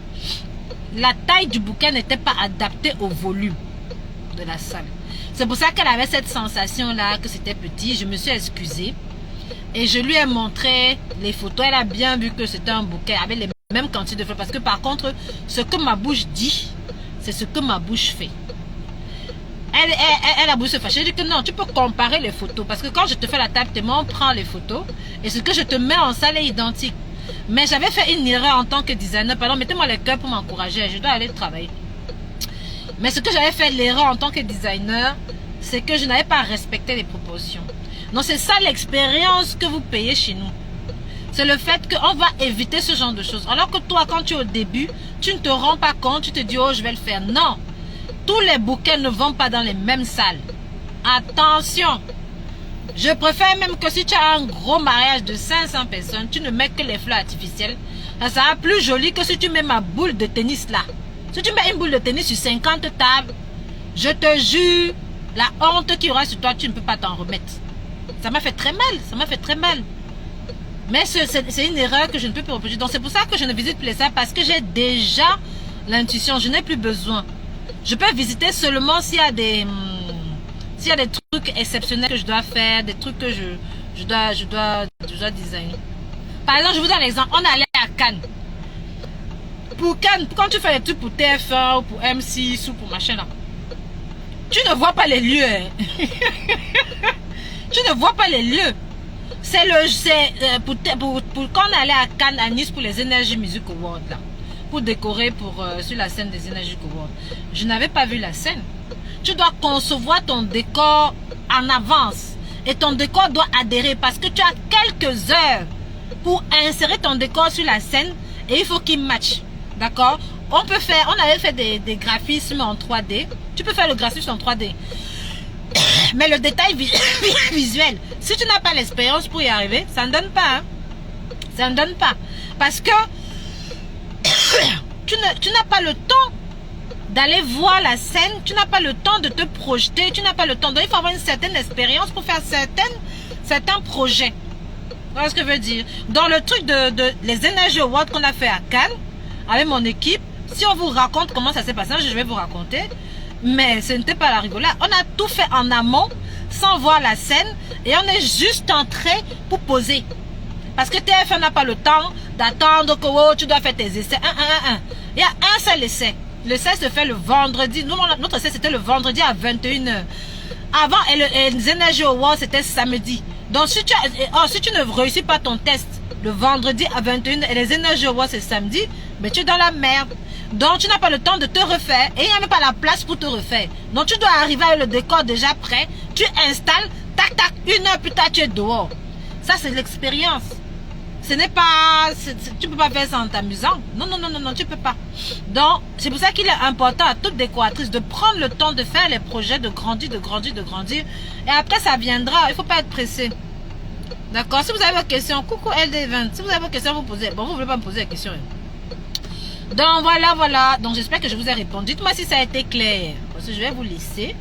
la taille du bouquin n'était pas adaptée au volume de la salle. C'est pour ça qu'elle avait cette sensation-là, que c'était petit. Je me suis excusée. Et je lui ai montré les photos. Elle a bien vu que c'était un bouquin avec les mêmes quantités de fleurs. Parce que par contre, ce que ma bouche dit, c'est ce que ma bouche fait. Elle a voulu se fâcher. J'ai dit que non, tu peux comparer les photos. Parce que quand je te fais la table témoin, on prend les photos. Et ce que je te mets en salle est identique. Mais j'avais fait une erreur en tant que designer. Pardon, mettez-moi le cœur pour m'encourager. Je dois aller travailler. Mais ce que j'avais fait l'erreur en tant que designer, c'est que je n'avais pas respecté les proportions. Donc c'est ça l'expérience que vous payez chez nous. C'est le fait qu'on va éviter ce genre de choses. Alors que toi, quand tu es au début, tu ne te rends pas compte, tu te dis, oh, je vais le faire. Non, tous les bouquets ne vont pas dans les mêmes salles. Attention. Je préfère même que si tu as un gros mariage de 500 personnes, tu ne mets que les fleurs artificielles. Ça sera plus joli que si tu mets ma boule de tennis là. Si tu mets une boule de tennis sur 50 tables, je te jure, la honte qu'il y aura sur toi, tu ne peux pas t'en remettre. Ça m'a fait très mal, ça m'a fait très mal. Mais c'est une erreur que je ne peux plus reproduire. Donc c'est pour ça que je ne visite plus les salles, parce que j'ai déjà l'intuition, je n'ai plus besoin. Je peux visiter seulement s'il y a des trucs exceptionnels que je dois faire, des trucs que je dois designer. Par exemple, je vous donne l'exemple, on est allé à Cannes. Pour Cannes, quand tu fais des trucs pour TF1 ou pour M6 ou pour machin là, tu ne vois pas les lieux. Hein. Tu ne vois pas les lieux. Pour quand on est allé à Cannes, à Nice pour les Energy Music Awards là, pour décorer sur la scène des Energy Awards, je n'avais pas vu la scène. Tu dois concevoir ton décor en avance. Et ton décor doit adhérer parce que tu as quelques heures pour insérer ton décor sur la scène et il faut qu'il matche. D'accord? On avait fait des graphismes en 3D. Tu peux faire le graphisme en 3D. Mais le détail visuel, si tu n'as pas l'expérience pour y arriver, ça ne donne pas. Hein? Ça ne donne pas. Parce que tu n'as pas le temps d'aller voir la scène, tu n'as pas le temps de te projeter, tu n'as pas le temps. Donc il faut avoir une certaine expérience pour faire certains projets. Vous voyez ce que je veux dire? Dans le truc les Energy Awards qu'on a fait à Cannes, avec mon équipe, si on vous raconte comment ça s'est passé, je vais vous raconter. Mais ce n'était pas la rigolade. On a tout fait en amont, sans voir la scène, et on est juste entré pour poser. Parce que TF1 n'a pas le temps d'attendre que oh, tu dois faire tes essais. Il y a un seul essai. L'essai se fait le vendredi. Nous, notre essai, c'était le vendredi à 21h. Avant, et les Energy Awards, c'était samedi. Donc, si tu ne réussis pas ton test le vendredi à 21h et les Energy Awards, c'est samedi, mais tu es dans la merde. Donc, tu n'as pas le temps de te refaire et il n'y a même pas la place pour te refaire. Donc, tu dois arriver avec le décor déjà prêt. Tu installes, tac, tac, 1 heure plus tard, tu es dehors. Ça, c'est l'expérience. Ce n'est pas... Tu ne peux pas faire ça en t'amusant. Non, tu ne peux pas. Donc, c'est pour ça qu'il est important à toute décoratrice de prendre le temps de faire les projets, de grandir. Et après, ça viendra. Il ne faut pas être pressé. D'accord? Si vous avez vos questions, coucou LD20. Si vous avez vos questions, vous posez. Bon, vous ne voulez pas me poser la question. Donc, voilà. Donc, j'espère que je vous ai répondu. Dites-moi si ça a été clair. Parce que je vais vous laisser.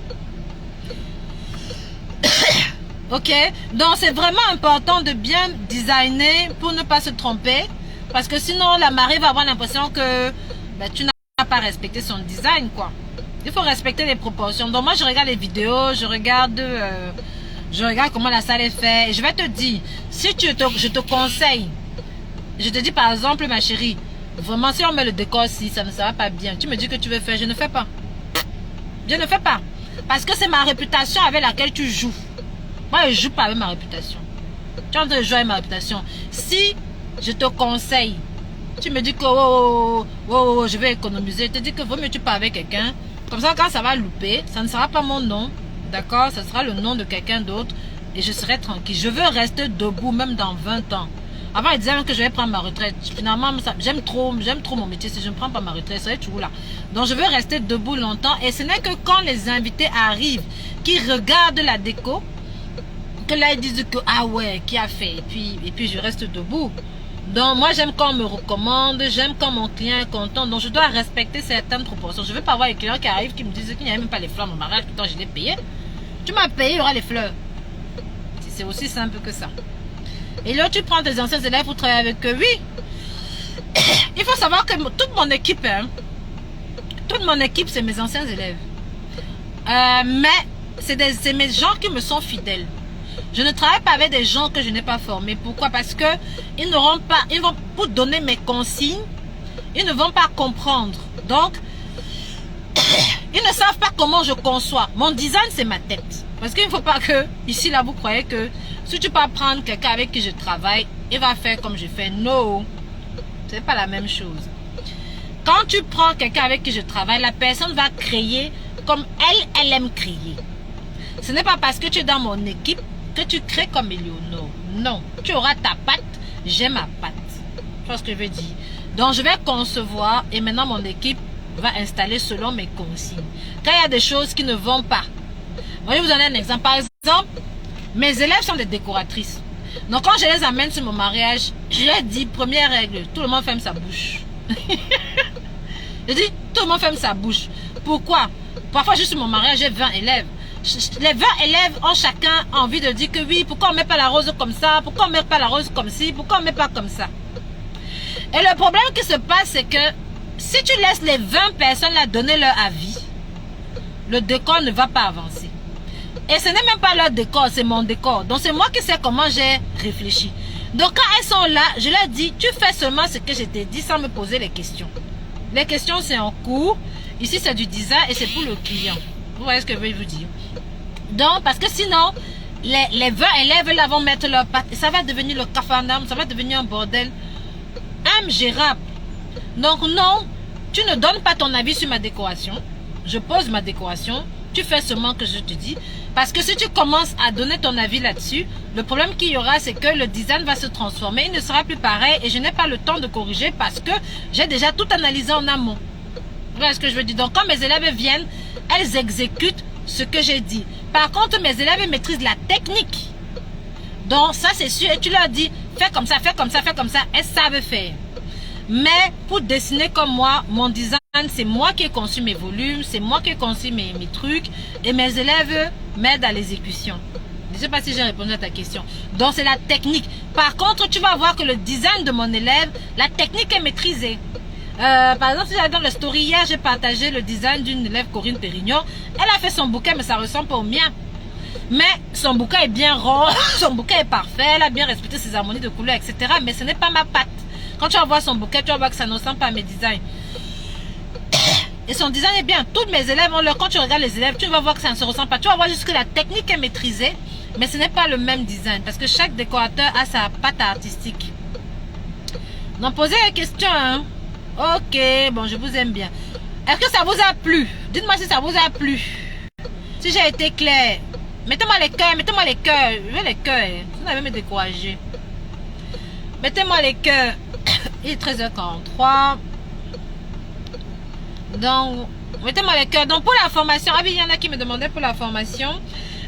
Ok, donc c'est vraiment important de bien designer pour ne pas se tromper. Parce que sinon, la mariée va avoir l'impression que tu n'as pas respecté son design, quoi. Il faut respecter les proportions. Donc moi, je regarde les vidéos, je regarde comment la salle est faite. Et je vais te dire, si je te conseille, je te dis par exemple, ma chérie, vraiment, si on met le décor ici, ça ne sera pas bien. Tu me dis que tu veux faire, je ne fais pas. Je ne fais pas. Parce que c'est ma réputation avec laquelle tu joues. Moi, je ne joue pas avec ma réputation. Tu es en train de jouer avec ma réputation. Si je te conseille, tu me dis que je vais économiser, je te dis que vaut mieux tu parles avec quelqu'un. Comme ça, quand ça va louper, ça ne sera pas mon nom. D'accord? Ça sera le nom de quelqu'un d'autre. Et je serai tranquille. Je veux rester debout même dans 20 ans. Avant, il disait même que je vais prendre ma retraite. Finalement, j'aime trop mon métier. Si je ne prends pas ma retraite, ça va être toujours là. Donc, je veux rester debout longtemps. Et ce n'est que quand les invités arrivent, qui regardent la déco, que là, ils disent que, ah ouais, qui a fait? Et puis je reste debout. Donc, moi, j'aime quand on me recommande, j'aime quand mon client est content. Donc, je dois respecter certaines proportions. Je ne veux pas avoir les clients qui arrivent, qui me disent qu'il n'y a même pas les fleurs à mon mariage, pourtant je l'ai payé. Tu m'as payé, il y aura les fleurs. C'est aussi simple que ça. Et là, tu prends tes anciens élèves pour travailler avec eux. Oui, il faut savoir que toute mon équipe, c'est mes anciens élèves. Mais c'est mes gens qui me sont fidèles. Je ne travaille pas avec des gens que je n'ai pas formés. Pourquoi? Parce que ils vont pour donner mes consignes, ils ne vont pas comprendre. Donc, ils ne savent pas comment je conçois. Mon design, c'est ma tête. Parce qu'il ne faut pas que, ici, là, vous croyez que si tu peux prendre quelqu'un avec qui je travaille, il va faire comme je fais. Non, ce n'est pas la même chose. Quand tu prends quelqu'un avec qui je travaille, la personne va créer comme elle aime créer. Ce n'est pas parce que tu es dans mon équipe que tu crées comme Eleonore. Non, tu auras ta patte, j'ai ma patte. Tu vois ce que je veux dire? Donc, je vais concevoir et maintenant mon équipe va installer selon mes consignes. Quand il y a des choses qui ne vont pas, je vais vous donner un exemple. Par exemple, mes élèves sont des décoratrices. Donc, quand je les amène sur mon mariage, je leur dis, première règle, tout le monde ferme sa bouche. Je dis, tout le monde ferme sa bouche. Pourquoi? Parfois, juste sur mon mariage, j'ai 20 élèves. Les 20 élèves ont chacun envie de dire que oui, pourquoi on ne met pas la rose comme ça? Pourquoi on ne met pas la rose comme ci? Pourquoi on ne met pas comme ça? Et le problème qui se passe, c'est que si tu laisses les 20 personnes là donner leur avis, le décor ne va pas avancer. Et ce n'est même pas leur décor, c'est mon décor. Donc c'est moi qui sais comment j'ai réfléchi. Donc quand elles sont là, je leur dis, tu fais seulement ce que je t'ai dit sans me poser les questions. Les questions, c'est en cours. Ici, c'est du design et c'est pour le client. Vous voyez ce que je veux vous dire? Donc, parce que sinon, les 20 élèves là vont mettre leurs pattes et ça va devenir le capharnaüm, ça va devenir un bordel ingérable. Donc non, tu ne donnes pas ton avis sur ma décoration. Je pose ma décoration, tu fais seulement que je te dis. Parce que si tu commences à donner ton avis là-dessus, le problème qu'il y aura, c'est que le design va se transformer, il ne sera plus pareil et je n'ai pas le temps de corriger parce que j'ai déjà tout analysé en amont. Vous voyez ce que je veux dire? Donc quand mes élèves viennent, elles exécutent ce que j'ai dit. Par contre, mes élèves maîtrisent la technique. Donc ça c'est sûr, et tu leur dis, fais comme ça, fais comme ça, fais comme ça, elles savent faire. Mais pour dessiner comme moi, mon design, c'est moi qui ai conçu mes volumes, c'est moi qui ai conçu mes trucs, et mes élèves m'aident à l'exécution. Je ne sais pas si j'ai répondu à ta question. Donc c'est la technique. Par contre, tu vas voir que le design de mon élève, la technique est maîtrisée. Par exemple, si dans le story hier, j'ai partagé le design d'une élève, Corinne Pérignon. Elle a fait son bouquet, mais ça ressemble pas au mien. Mais son bouquet est bien rond, son bouquet est parfait, elle a bien respecté ses harmonies de couleurs, etc. Mais ce n'est pas ma patte. Quand tu vas voir son bouquet, tu vas voir que ça ne ressemble pas à mes designs. Et son design est bien. Toutes mes élèves ont leur... Quand tu regardes les élèves, tu vas voir que ça ne se ressemble pas. Tu vas voir juste que la technique est maîtrisée, mais ce n'est pas le même design. Parce que chaque décorateur a sa patte artistique. Donc, posez la question. Hein. Ok, bon, je vous aime bien. Est-ce que ça vous a plu? Dites-moi si ça vous a plu. Si j'ai été clair. Mettez-moi les cœurs, mettez-moi les cœurs. Je veux les cœurs. Vous n'avez me découragé. Mettez-moi les cœurs. Il est 13h43. Donc, mettez-moi les cœurs. Donc, pour la formation, ah oui, il y en a qui me demandaient pour la formation.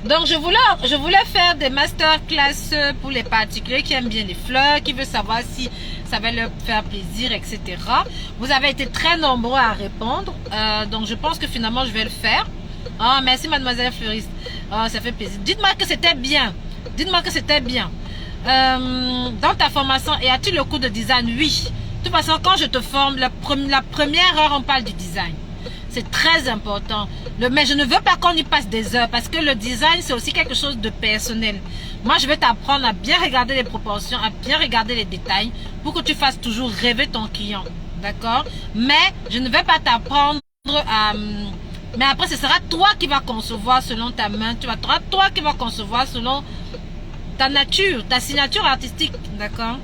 Donc, je voulais faire des masterclass pour les particuliers qui aiment bien les fleurs, qui veulent savoir si ça va leur faire plaisir, etc. Vous avez été très nombreux à répondre. Donc, je pense que finalement, je vais le faire. Oh, merci, mademoiselle fleuriste. Oh, ça fait plaisir. Dites-moi que c'était bien. Dites-moi que c'était bien. Dans ta formation, et as-tu le cours de design? Oui. De toute façon, quand je te forme, la première heure, on parle du design. C'est très important. Mais je ne veux pas qu'on y passe des heures parce que le design, c'est aussi quelque chose de personnel. Moi, je vais t'apprendre à bien regarder les proportions, à bien regarder les détails pour que tu fasses toujours rêver ton client. D'accord? Mais je ne vais pas t'apprendre à... Mais après, ce sera toi qui vas concevoir selon ta main. Tu vas toi qui vas concevoir selon ta nature, ta signature artistique. D'accord?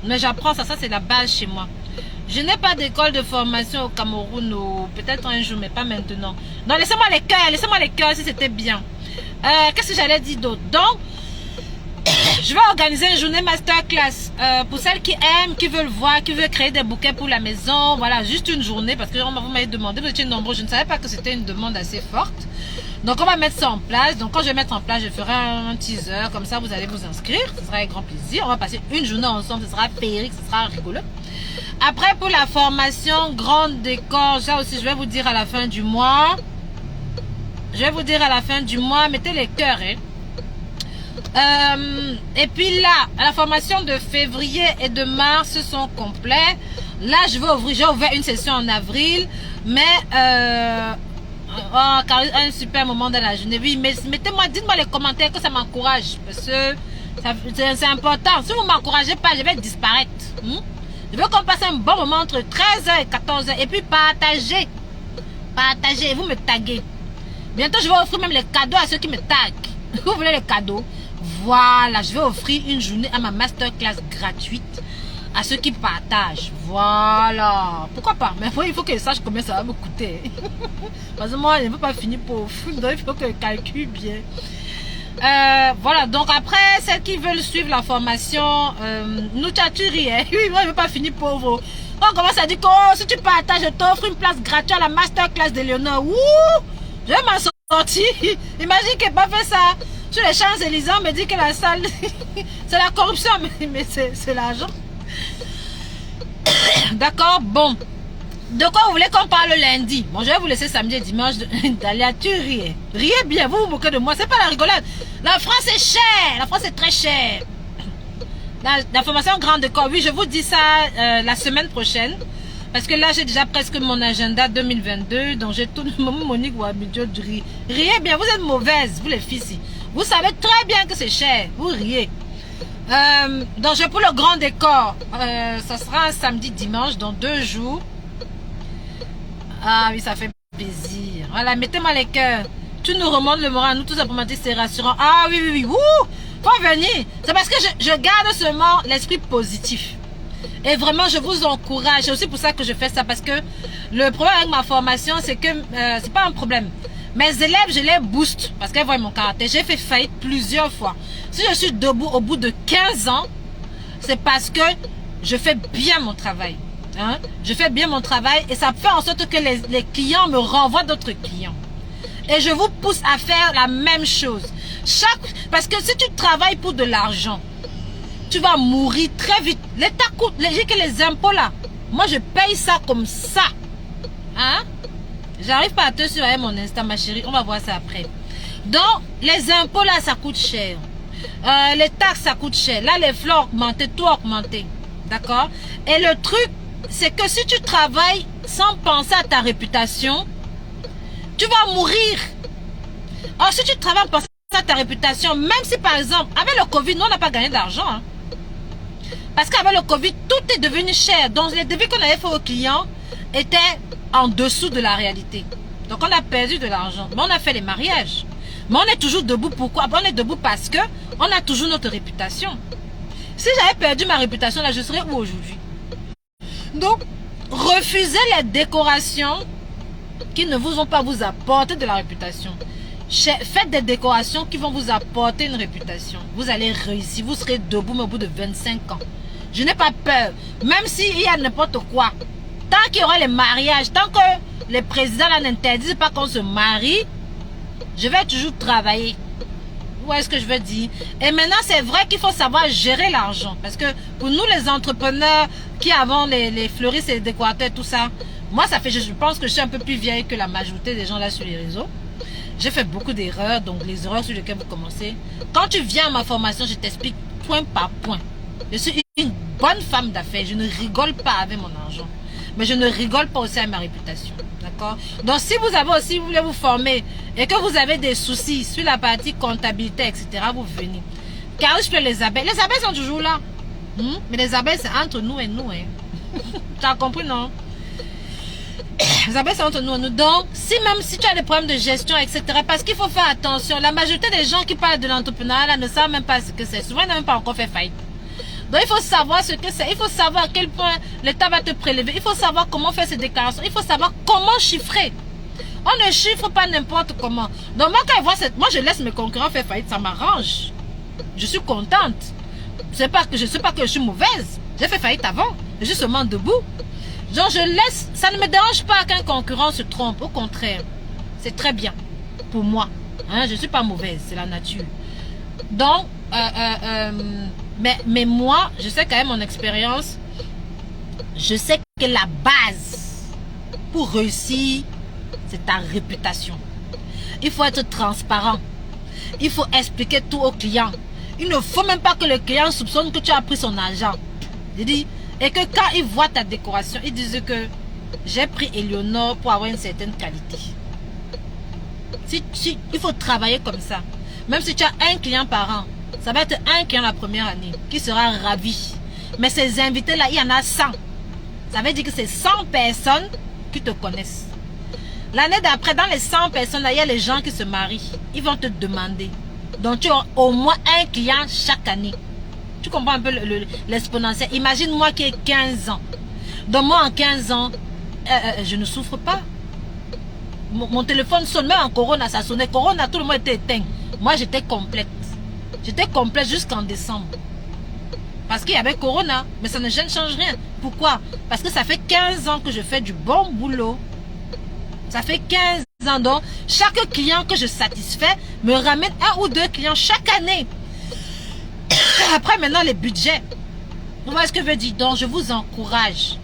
Mais j'apprends ça, c'est la base chez moi. Je n'ai pas d'école de formation au Cameroun, peut-être un jour, mais pas maintenant. Non, laissez-moi les cœurs si c'était bien. Qu'est-ce que j'allais dire d'autre? Donc, Je vais organiser une journée masterclass pour celles qui aiment, qui veulent voir, qui veulent créer des bouquets pour la maison. Voilà, juste une journée parce que vous m'avez demandé, vous étiez nombreux. Je ne savais pas que c'était une demande assez forte. Donc, on va mettre ça en place. Donc, quand je vais mettre en place, je ferai un teaser. Comme ça, vous allez vous inscrire. Ce sera avec grand plaisir. On va passer une journée ensemble. Ce sera féerique, ce sera rigolo. Après, pour la formation grande décor, ça aussi, je vais vous dire à la fin du mois. Je vais vous dire à la fin du mois. Mettez les cœurs, hein. Et puis là, la formation de février et de mars sont complets. Là, j'ai ouvert une session en avril, mais un super moment dans la journée. Oui, mais mettez-moi, dites-moi les commentaires que ça m'encourage, parce que c'est important. Si vous ne m'encouragez pas, je vais disparaître. Je veux qu'on passe un bon moment entre 13h et 14h. Et puis partagez. Partagez, vous me taguez. Bientôt, je vais offrir même les cadeaux à ceux qui me taguent. Vous voulez les cadeaux? Voilà, je vais offrir une journée à ma masterclass gratuite à ceux qui partagent. Voilà. Pourquoi pas? Mais il faut que je sache combien ça va me coûter. Parce que moi, je ne veux pas finir pauvre. Donc, il faut que je calcule bien. Voilà, donc après, celles qui veulent suivre la formation, nous t'atturies, hein? Oui, moi, je ne veux pas finir pauvre. On commence à dire que si tu partages, je t'offre une place gratuite à la masterclass de Léonore. Ouh! Je vais m'en sortir. Imagine qu'elle n'a pas fait ça. Sur les Champs-Élysées, on me dit que la salle, c'est la corruption, mais c'est l'argent. D'accord, bon. De quoi vous voulez qu'on parle lundi? Bon, je vais vous laisser samedi et dimanche d'aller à Turie. Riez bien, vous vous moquez de moi, c'est pas la rigolade. La France est chère, la France est très chère. La formation grande décor, oui, je vous dis ça la semaine prochaine. Parce que là, j'ai déjà presque mon agenda 2022. Donc, j'ai tout le moment Monique ou Abidjo du riz. Riez bien, vous êtes mauvaises, vous les filles ici. Vous savez très bien que c'est cher. Vous riez. Donc, pour le grand décor, ça sera un samedi, dimanche, dans 2 jours. Ah oui, ça fait plaisir. Voilà, mettez-moi les cœurs. Tu nous remontes le moral. Nous, tout simplement, c'est rassurant. Ah oui, oui, oui. Ouh, faut venir. C'est parce que je garde seulement l'esprit positif. Et vraiment, je vous encourage. C'est aussi pour ça que je fais ça. Parce que le problème avec ma formation, c'est que c'est pas un problème. Mes élèves, je les booste. Parce qu'elles voient mon caractère. J'ai fait faillite plusieurs fois. Si je suis debout au bout de 15 ans, c'est parce que je fais bien mon travail. Hein? Je fais bien mon travail. Et ça fait en sorte que les clients me renvoient d'autres clients. Et je vous pousse à faire la même chose. Parce que si tu travailles pour de l'argent, tu vas mourir très vite. L'État coûte, les impôts là. Moi, je paye ça comme ça. Hein? J'arrive pas à te suivre avec mon Insta, ma chérie. On va voir ça après. Donc, les impôts là, ça coûte cher. Les taxes, ça coûte cher. Là, les fleurs augmenté, tout augmenté. D'accord? Et le truc, c'est que si tu travailles sans penser à ta réputation, tu vas mourir. Or, si tu travailles en pensant à ta réputation, même si par exemple, avec le Covid, nous, on n'a pas gagné d'argent. Hein? Parce qu'avec le Covid, tout est devenu cher. Donc, les devis qu'on avait fait aux clients étaient en dessous de la réalité. Donc, on a perdu de l'argent. Mais on a fait les mariages. Mais on est toujours debout. Pourquoi? On est debout parce que on a toujours notre réputation. Si j'avais perdu ma réputation, là, je serais où aujourd'hui? Donc, refusez les décorations qui ne vous ont pas vous apporter de la réputation. Faites des décorations qui vont vous apporter une réputation. Vous allez réussir. Vous serez debout mais au bout de 25 ans. Je n'ai pas peur. Même s'il y a n'importe quoi. Tant qu'il y aura les mariages, tant que les présidents n'interdisent pas qu'on se marie, je vais toujours travailler. Où est-ce que je veux dire? Et maintenant, c'est vrai qu'il faut savoir gérer l'argent. Parce que pour nous, les entrepreneurs qui avons les fleuristes et les décorateurs, tout ça, moi, je pense que je suis un peu plus vieille que la majorité des gens là sur les réseaux. J'ai fait beaucoup d'erreurs, donc les erreurs sur lesquelles vous commencez. Quand tu viens à ma formation, je t'explique point par point. Je suis une bonne femme d'affaires. Je ne rigole pas avec mon argent. Mais je ne rigole pas aussi avec ma réputation. D'accord? Donc, si vous avez aussi, vous voulez vous former et que vous avez des soucis sur la partie comptabilité, etc., vous venez. Car je fais les abeilles. Les abeilles sont toujours là. Mais les abeilles, c'est entre nous et nous. Hein. Tu as compris, non? Les abeilles, c'est entre nous et nous. Donc, même si tu as des problèmes de gestion, etc., parce qu'il faut faire attention. La majorité des gens qui parlent de l'entrepreneuriat ne savent même pas ce que c'est. Souvent, ils n'ont même pas encore fait faillite. Donc, il faut savoir ce que c'est. Il faut savoir à quel point l'État va te prélever. Il faut savoir comment faire ces déclarations. Il faut savoir comment chiffrer. On ne chiffre pas n'importe comment. Donc, moi, quand je vois moi, je laisse mes concurrents faire faillite. Ça m'arrange. Je suis contente. C'est pas que je sais pas que je suis mauvaise. J'ai fait faillite avant. Je suis seulement debout. Donc je laisse. Ça ne me dérange pas qu'un concurrent se trompe. Au contraire, c'est très bien pour moi. Hein, je ne suis pas mauvaise, c'est la nature. Donc, mais moi, je sais quand même mon expérience. Je sais que la base pour réussir, c'est ta réputation. Il faut être transparent. Il faut expliquer tout au client. Il ne faut même pas que le client soupçonne que tu as pris son argent. Je dis, et que quand il voit ta décoration, il disent que j'ai pris Eleonore pour avoir une certaine qualité. Il faut travailler comme ça. Même si tu as un client par an, ça va être un client la première année qui sera ravi. Mais ces invités-là, il y en a 100. Ça veut dire que c'est 100 personnes qui te connaissent. L'année d'après, dans les 100 personnes-là, il y a les gens qui se marient. Ils vont te demander. Donc tu as au moins un client chaque année. Tu comprends un peu l'exponentiel. Imagine moi qui ai 15 ans. Donc moi en 15 ans, je ne souffre pas. Mon téléphone sonne, même en Corona, ça sonnait. Corona, tout le monde était éteint. Moi, j'étais complète. J'étais complète jusqu'en décembre. Parce qu'il y avait Corona. Mais ça ne change rien. Pourquoi? Parce que ça fait 15 ans que je fais du bon boulot. Ça fait 15 ans. Donc, chaque client que je satisfais me ramène 1 ou 2 clients chaque année. Après, maintenant, les budgets. Vous voyez ce que je veux dire? Donc, je vous encourage.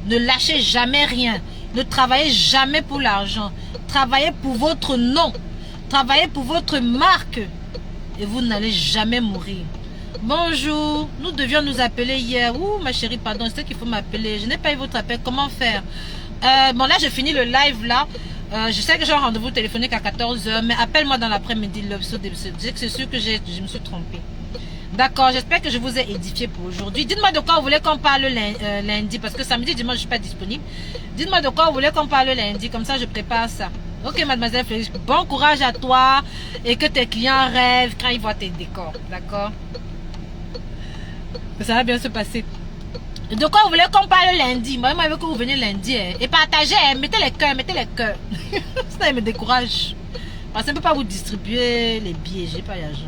Ne lâchez jamais rien. Ne travaillez jamais pour l'argent. Travaillez pour votre nom. Travaillez pour votre marque. Et vous n'allez jamais mourir. Bonjour. Nous devions nous appeler hier. Ouh, ma chérie, pardon. C'est qu'il faut m'appeler. Je n'ai pas eu votre appel. Comment faire? Bon, là, je finis le live, là. Je sais que j'ai un rendez-vous téléphonique à 14 h. Mais appelle-moi dans l'après-midi. C'est sûr que je me suis trompée. D'accord, j'espère que je vous ai édifié pour aujourd'hui. Dites-moi de quoi vous voulez qu'on parle lundi, parce que samedi, dimanche, je ne suis pas disponible. Dites-moi de quoi vous voulez qu'on parle lundi, comme ça je prépare ça. Ok, mademoiselle Félix, bon courage à toi et que tes clients rêvent quand ils voient tes décors, d'accord? Ça va bien se passer. De quoi vous voulez qu'on parle lundi? Moi, je veux que vous veniez lundi et partagez, mettez les cœurs, mettez les cœurs. Ça me décourage. Parce que je ne peux pas vous distribuer les billets, j'ai pas d'argent.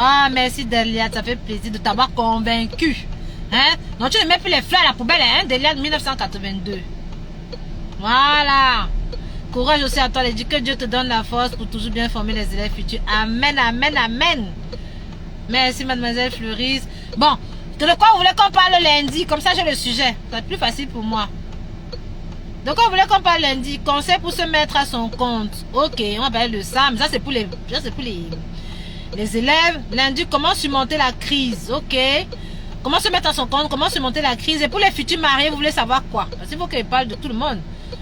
Ah, merci Delia, ça fait plaisir de t'avoir convaincu. Hein? Donc tu ne mets plus les fleurs à la poubelle, hein? Delia de 1982. Voilà. Courage aussi à toi, les dit que Dieu te donne la force pour toujours bien former les élèves futurs. Amen, amen, amen. Merci mademoiselle Fleuris. Bon, de quoi vous voulez qu'on parle lundi? Comme ça j'ai le sujet. Ça va être plus facile pour moi. De quoi vous voulez qu'on parle lundi? Conseil pour se mettre à son compte. Ok, on va parler de ça. Mais ça c'est pour les élèves. Lundi, comment surmonter la crise? Ok. Comment se mettre à son compte? Comment surmonter la crise? Et pour les futurs mariés, vous voulez savoir quoi? Parce qu'il faut que je parle de tout le monde.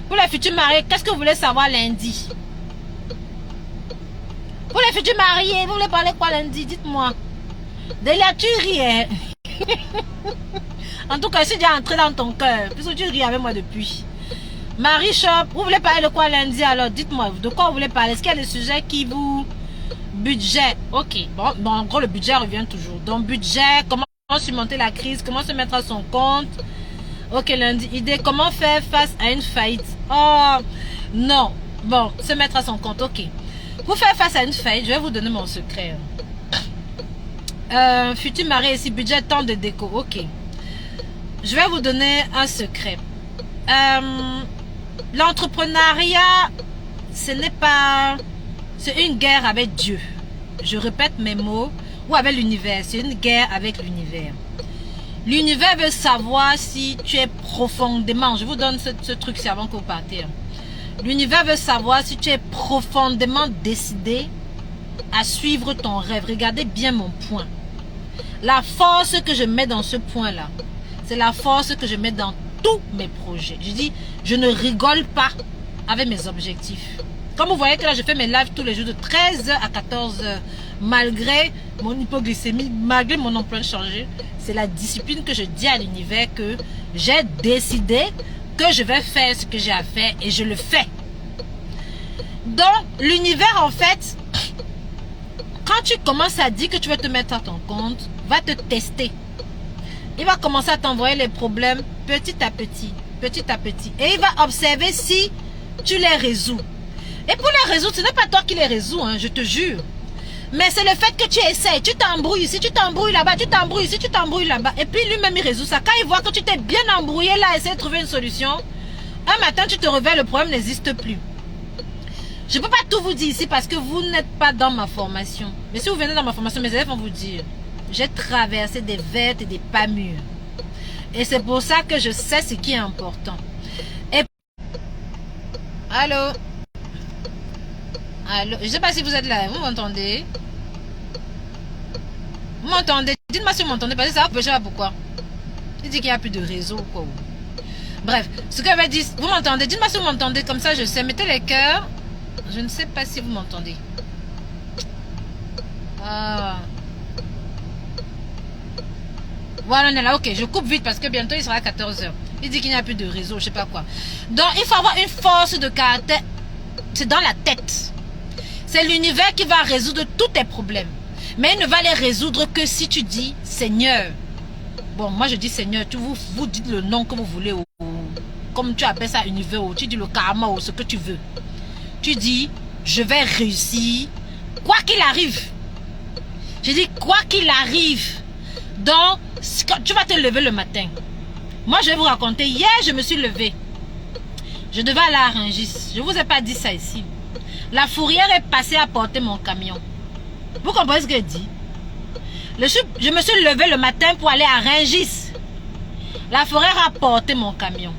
Pour les futurs mariés, qu'est-ce que vous voulez savoir lundi? Pour les futurs mariés, vous voulez parler quoi lundi? Dites-moi. Delia, tu ris, hein? En tout cas, je suis déjà entré dans ton cœur. Puisque tu ris avec moi depuis. Marie Shop, vous voulez parler de quoi lundi? Alors, dites-moi, de quoi vous voulez parler? Est-ce qu'il y a des sujets qui vous... Budget, ok. Bon, en gros, le budget revient toujours. Donc, budget, comment surmonter la crise, comment se mettre à son compte. Ok, lundi, idée, comment faire face à une faillite. Oh, non. Bon, se mettre à son compte, ok. Pour faire face à une faillite, je vais vous donner mon secret. Futur mari ici, budget, temps de déco, ok. Je vais vous donner un secret. L'entrepreneuriat, ce n'est pas... C'est une guerre avec Dieu. Je répète mes mots. Ou avec l'univers. C'est une guerre avec l'univers. L'univers veut savoir si tu es profondément... Je vous donne ce truc-ci avant que vous partez. L'univers veut savoir si tu es profondément décidé à suivre ton rêve. Regardez bien mon point. La force que je mets dans ce point-là, c'est la force que je mets dans tous mes projets. Je dis, je ne rigole pas avec mes objectifs. Comme vous voyez que là, je fais mes lives tous les jours de 13 h à 14 h. Malgré mon hypoglycémie, malgré mon emploi changé, c'est la discipline que je dis à l'univers que j'ai décidé que je vais faire ce que j'ai à faire et je le fais. Donc, l'univers, en fait, quand tu commences à dire que tu veux te mettre à ton compte, va te tester. Il va commencer à t'envoyer les problèmes petit à petit, petit à petit. Et il va observer si tu les résous. Et pour les résoudre, ce n'est pas toi qui les résous, hein, je te jure. Mais c'est le fait que tu essaies, tu t'embrouilles ici, tu t'embrouilles là-bas, tu t'embrouilles ici, tu t'embrouilles là-bas. Et puis lui-même, il résout ça. Quand il voit que tu t'es bien embrouillé là, essayer de trouver une solution, un matin, tu te réveilles, le problème n'existe plus. Je ne peux pas tout vous dire ici parce que vous n'êtes pas dans ma formation. Mais si vous venez dans ma formation, mes élèves vont vous dire, j'ai traversé des vertes et des pas mûres. Et c'est pour ça que je sais ce qui est important. Et... Allô? Allô? Je ne sais pas si vous êtes là. Vous m'entendez? Vous m'entendez? Dites-moi si vous m'entendez. Parce que ça, je ne sais pas pourquoi. Il dit qu'il n'y a plus de réseau ou quoi. Bref, ce que je vais dire, vous m'entendez? Dites-moi si vous m'entendez. Comme ça, je sais. Mettez les cœurs. Je ne sais pas si vous m'entendez. Ah. Voilà, on est là. Ok, je coupe vite parce que bientôt il sera 14 h. Il dit qu'il n'y a plus de réseau, je ne sais pas quoi. Donc, il faut avoir une force de caractère. C'est dans la tête. C'est l'univers qui va résoudre tous tes problèmes. Mais il ne va les résoudre que si tu dis Seigneur. Bon, moi je dis Seigneur. Vous dites le nom que vous voulez. Ou, comme tu appelles ça univers. Ou tu dis le karma ou ce que tu veux. Tu dis, je vais réussir, quoi qu'il arrive. Je dis, quoi qu'il arrive. Donc, tu vas te lever le matin. Moi, je vais vous raconter. Hier, je me suis levée. Je devais aller à Rungis. Je ne vous ai pas dit ça ici. La fourrière est passée à porter mon camion. Vous comprenez ce que je dis? Je me suis levée le matin pour aller à Rungis. La fourrière a porté mon camion.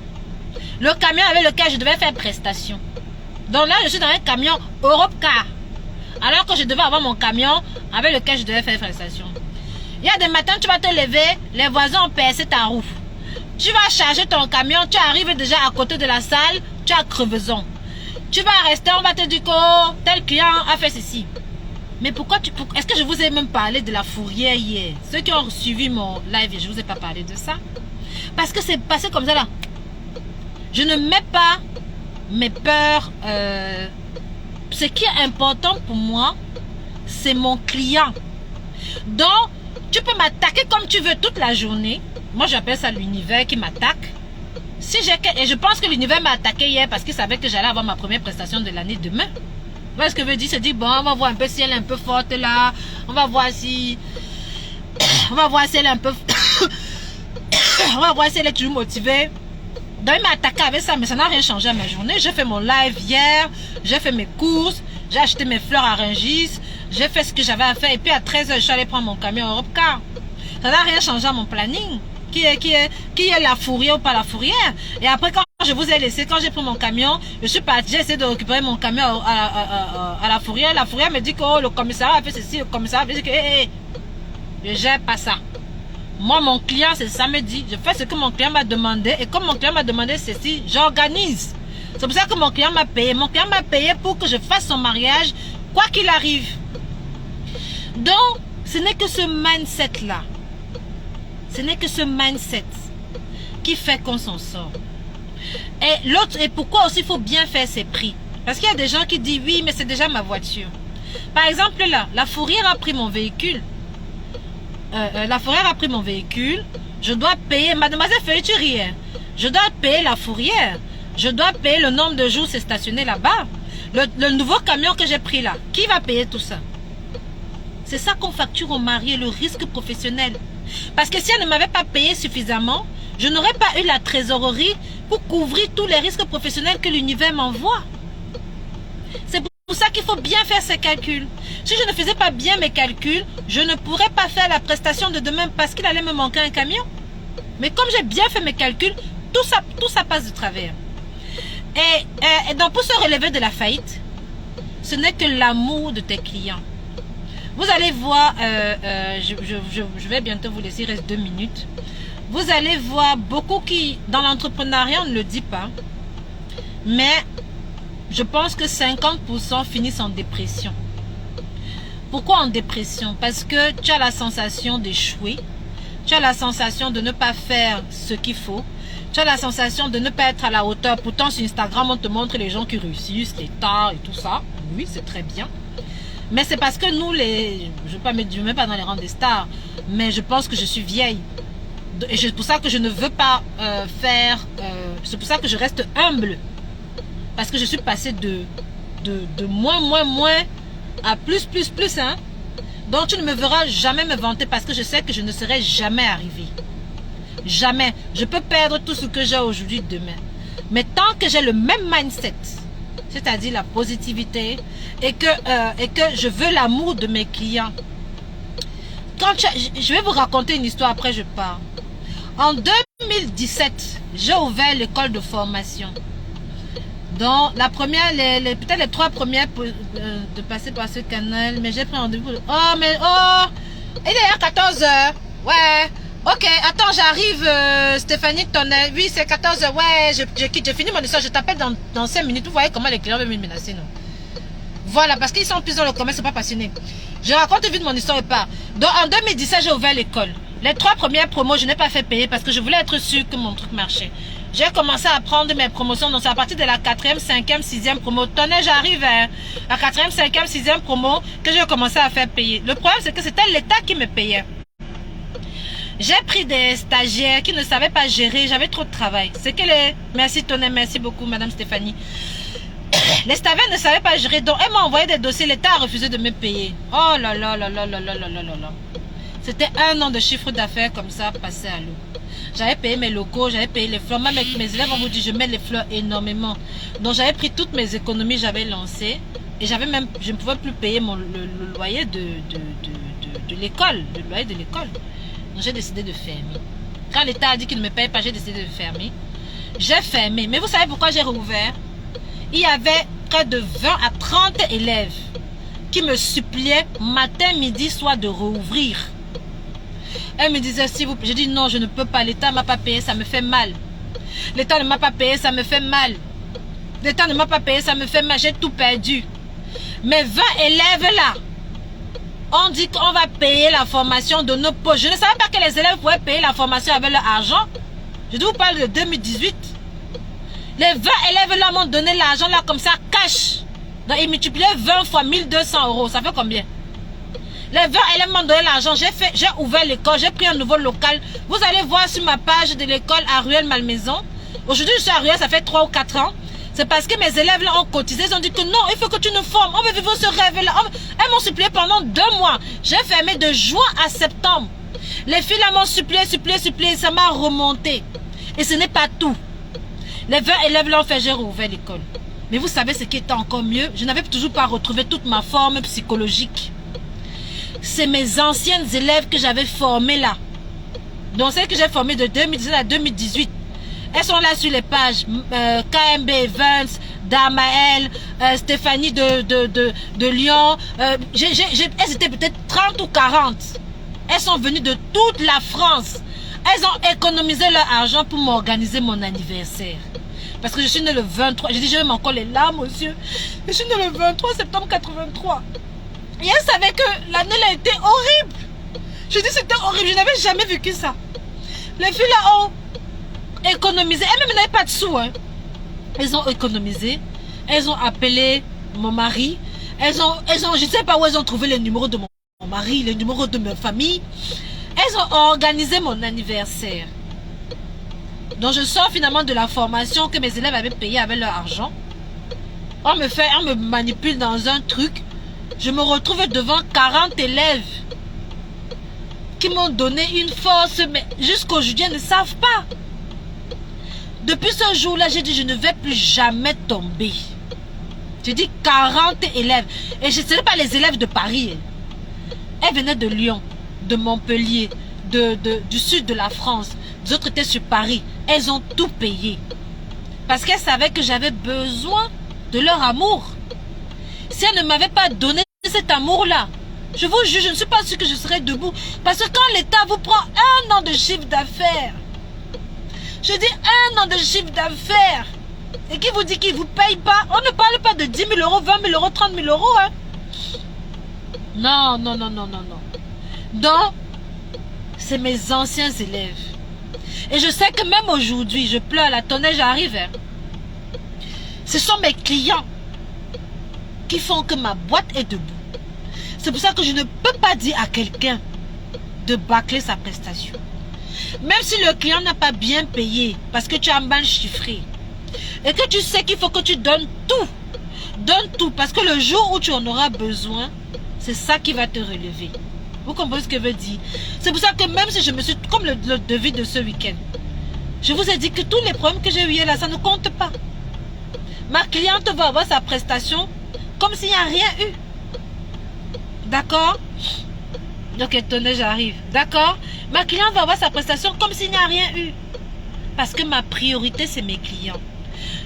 Le camion avec lequel je devais faire prestation. Donc là, je suis dans un camion Europcar. Alors que je devais avoir mon camion avec lequel je devais faire prestation. Il y a des matins, tu vas te lever, les voisins ont percé ta roue. Tu vas charger ton camion, tu arrives déjà à côté de la salle, tu as crevaison. Tu vas rester, on va te dire que oh, tel client a fait ceci. Mais pourquoi est-ce que je vous ai même parlé de la fourrière hier? Ceux qui ont suivi mon live, je ne vous ai pas parlé de ça. Parce que c'est passé comme ça là. Je ne mets pas mes peurs. Ce qui est important pour moi, c'est mon client. Donc, tu peux m'attaquer comme tu veux toute la journée. Moi, j'appelle ça l'univers qui m'attaque. Et je pense que l'univers m'a attaqué hier parce qu'il savait que j'allais avoir ma première prestation de l'année demain. Vous voyez ce que je veux dire? Se dit, bon, on va voir un peu si elle est un peu forte là. On va voir si... on va voir si elle est un peu... on va voir si elle est toujours motivée. Donc il m'a attaqué avec ça, mais ça n'a rien changé à ma journée. J'ai fait mon live hier, j'ai fait mes courses, j'ai acheté mes fleurs à Rungis, j'ai fait ce que j'avais à faire. Et puis à 13 h, je suis allée prendre mon camion Europcar. Ça n'a rien changé à mon planning. Qui est la fourrière ou pas la fourrière. Et après, quand je vous ai laissé, quand j'ai pris mon camion, je suis partie, j'ai essayé de récupérer mon camion à la fourrière. La fourrière me dit que oh, le commissariat a fait ceci, le commissariat a fait que je gère pas ça. Moi, mon client, c'est samedi. Je fais ce que mon client m'a demandé. Et comme mon client m'a demandé ceci, j'organise. C'est pour ça que mon client m'a payé. Mon client m'a payé pour que je fasse son mariage, quoi qu'il arrive. Donc, ce n'est que ce mindset-là. Ce n'est que ce mindset qui fait qu'on s'en sort. Et l'autre, et pourquoi aussi il faut bien faire ses prix. Parce qu'il y a des gens qui disent, oui, mais c'est déjà ma voiture. Par exemple, là, la fourrière a pris mon véhicule. La fourrière a pris mon véhicule, je dois payer, mademoiselle Feuilleturie, je dois payer la fourrière, je dois payer le nombre de jours c'est stationné là-bas, le nouveau camion que j'ai pris là, qui va payer tout ça? C'est ça qu'on facture au marié, le risque professionnel. Parce que si elle ne m'avait pas payé suffisamment, je n'aurais pas eu la trésorerie pour couvrir tous les risques professionnels que l'univers m'envoie. C'est pour ça qu'il faut bien faire ses calculs. Si je ne faisais pas bien mes calculs, je ne pourrais pas faire la prestation de demain parce qu'il allait me manquer un camion. Mais comme j'ai bien fait mes calculs, tout ça passe de travers. Et donc pour se relever de la faillite, ce n'est que l'amour de tes clients. Vous allez voir, je vais bientôt vous laisser, il reste 2 minutes. Vous allez voir beaucoup qui, dans l'entrepreneuriat, on ne le dit pas, mais je pense que 50% finissent en dépression. Pourquoi en dépression? Parce que tu as la sensation d'échouer, tu as la sensation de ne pas faire ce qu'il faut, tu as la sensation de ne pas être à la hauteur. Pourtant sur Instagram on te montre les gens qui réussissent, les stars et tout ça. Oui, c'est très bien. Mais c'est parce que nous, je ne me mets pas dans les rangs des stars, mais je pense que je suis vieille. Et c'est pour ça que je ne veux pas c'est pour ça que je reste humble. Parce que je suis passée de moins à plus, hein. Donc tu ne me verras jamais me vanter parce que je sais que je ne serai jamais arrivé. Jamais. Je peux perdre tout ce que j'ai aujourd'hui demain. Mais tant que j'ai le même mindset, c'est-à-dire la positivité, et que je veux l'amour de mes clients. Je vais vous raconter une histoire, après je pars. En 2017, j'ai ouvert l'école de formation. Donc, la première, peut-être les 3 premières de passer par ce canal, mais j'ai pris rendez-vous. Il est à 14 h. Ouais. Ok, attends, j'arrive, Stéphanie Tonnet. Oui, c'est 14 h. Ouais, je quitte, j'ai fini mon histoire. Je t'appelle dans 5 minutes. Vous voyez comment les clients veulent me menacer, non? Voilà, parce qu'ils sont plus dans le commerce, ils ne sont pas passionnés. Je raconte vite mon histoire et pas. Donc, en 2017, j'ai ouvert l'école. Les 3 premières promos, je n'ai pas fait payer parce que je voulais être sûr que mon truc marchait. J'ai commencé à prendre mes promotions. Donc, c'est à partir de la 4e, 5e, 6e promo. Tenez, j'arrive à la 4e, 5e, 6e promo que j'ai commencé à faire payer. Le problème, c'est que c'était l'État qui me payait. J'ai pris des stagiaires qui ne savaient pas gérer. J'avais trop de travail. C'est que les... Merci, Tonnet. Merci beaucoup, Madame Stéphanie. Les stagiaires ne savaient pas gérer. Donc, elles m'ont envoyé des dossiers. L'État a refusé de me payer. Oh là là là là là là là là là. C'était 1 an de chiffre d'affaires comme ça, passé à l'eau. J'avais payé mes locaux, j'avais payé les fleurs. Même avec mes élèves, on vous dit, je mets les fleurs énormément. Donc, j'avais pris toutes mes économies, j'avais lancé. Et je ne pouvais plus payer le loyer de l'école. Le loyer de l'école. Donc, j'ai décidé de fermer. Quand l'État a dit qu'il ne me paye pas, j'ai décidé de fermer. J'ai fermé. Mais vous savez pourquoi j'ai rouvert? Il y avait près de 20 à 30 élèves qui me suppliaient matin, midi, soir de rouvrir. Elle me disait, s'il vous plaît, j'ai dit non, je ne peux pas, l'État ne m'a pas payé, ça me fait mal. L'État ne m'a pas payé, ça me fait mal. L'État ne m'a pas payé, ça me fait mal, j'ai tout perdu. Mais 20 élèves là, on dit qu'on va payer la formation de nos poches. Je ne savais pas que les élèves pouvaient payer la formation avec leur argent. Je vous parle de 2018. Les 20 élèves là m'ont donné l'argent là comme ça, cash. Donc ils multipliaient 20 fois 1200 euros, ça fait combien? Les 20 élèves m'ont donné l'argent, j'ai ouvert l'école, j'ai pris un nouveau local. Vous allez voir sur ma page de l'école à Ruelle-Malmaison. Aujourd'hui, je suis à Ruelle, ça fait 3 ou 4 ans. C'est parce que mes élèves là ont cotisé, ils ont dit que non, il faut que tu nous formes. On veut vivre ce rêve là. Elles m'ont supplié pendant 2 mois. J'ai fermé de juin à septembre. Les filles là m'ont supplié, ça m'a remonté. Et ce n'est pas tout. Les 20 élèves là ont fait, j'ai rouvert l'école. Mais vous savez ce qui était encore mieux? Je n'avais toujours pas retrouvé toute ma forme psychologique. C'est mes anciennes élèves que j'avais formées là. Donc celles que j'ai formées de 2017 à 2018. Elles sont là sur les pages. KMB Evans, Damael, Stéphanie de Lyon. Elles étaient peut-être 30 ou 40. Elles sont venues de toute la France. Elles ont économisé leur argent pour m'organiser mon anniversaire. Parce que je suis née le 23. J'ai dit, je vais m'encore les larmes aux yeux. Je suis née le 23 septembre 83. Et elle savait que l'année là était horrible. Je dis c'était horrible, je n'avais jamais vécu ça. Les filles là ont économisé. Elles-mêmes n'avaient pas de sous. Hein. Elles ont économisé. Elles ont appelé mon mari. Je ne sais pas où elles ont trouvé les numéros de mon mari, les numéros de ma famille. Elles ont organisé mon anniversaire. Donc je sors finalement de la formation que mes élèves avaient payée avec leur argent. On me manipule dans un truc. Je me retrouve devant 40 élèves qui m'ont donné une force, mais jusqu'aujourd'hui, ils ne savent pas. Depuis ce jour-là, j'ai dit, je ne vais plus jamais tomber. J'ai dit 40 élèves. Et ce n'étaient pas les élèves de Paris. Elles venaient de Lyon, de Montpellier, du sud de la France. Les autres étaient sur Paris. Elles ont tout payé. Parce qu'elles savaient que j'avais besoin de leur amour. Si elles ne m'avaient pas donné cet amour-là, je vous jure, je ne suis pas sûre que je serais debout. Parce que quand l'État vous prend 1 an de chiffre d'affaires, je dis 1 an de chiffre d'affaires, et qui vous dit qu'il ne vous paye pas, on ne parle pas de 10 000 euros, 20 000 euros, 30 000 euros. Hein. Non, non, non, non, non, non. Donc, c'est mes anciens élèves. Et je sais que même aujourd'hui, je pleure, la tonnerre, j'arrive. Hein. Ce sont mes clients qui font que ma boîte est debout. C'est pour ça que je ne peux pas dire à quelqu'un de bâcler sa prestation. Même si le client n'a pas bien payé, parce que tu as mal chiffré, et que tu sais qu'il faut que tu donnes tout. Donne tout, parce que le jour où tu en auras besoin, C'est ça qui va te relever. Vous comprenez ce que je veux dire? C'est pour ça que même si je me suis... Comme le devis de ce week-end, je vous ai dit que tous les problèmes que j'ai eu là, ça ne compte pas. Ma cliente va avoir sa prestation comme s'il n'y a rien eu. D'accord? Donc, étonné, j'arrive. D'accord? Ma cliente va avoir sa prestation comme s'il n'y a rien eu. Parce que ma priorité, c'est mes clients.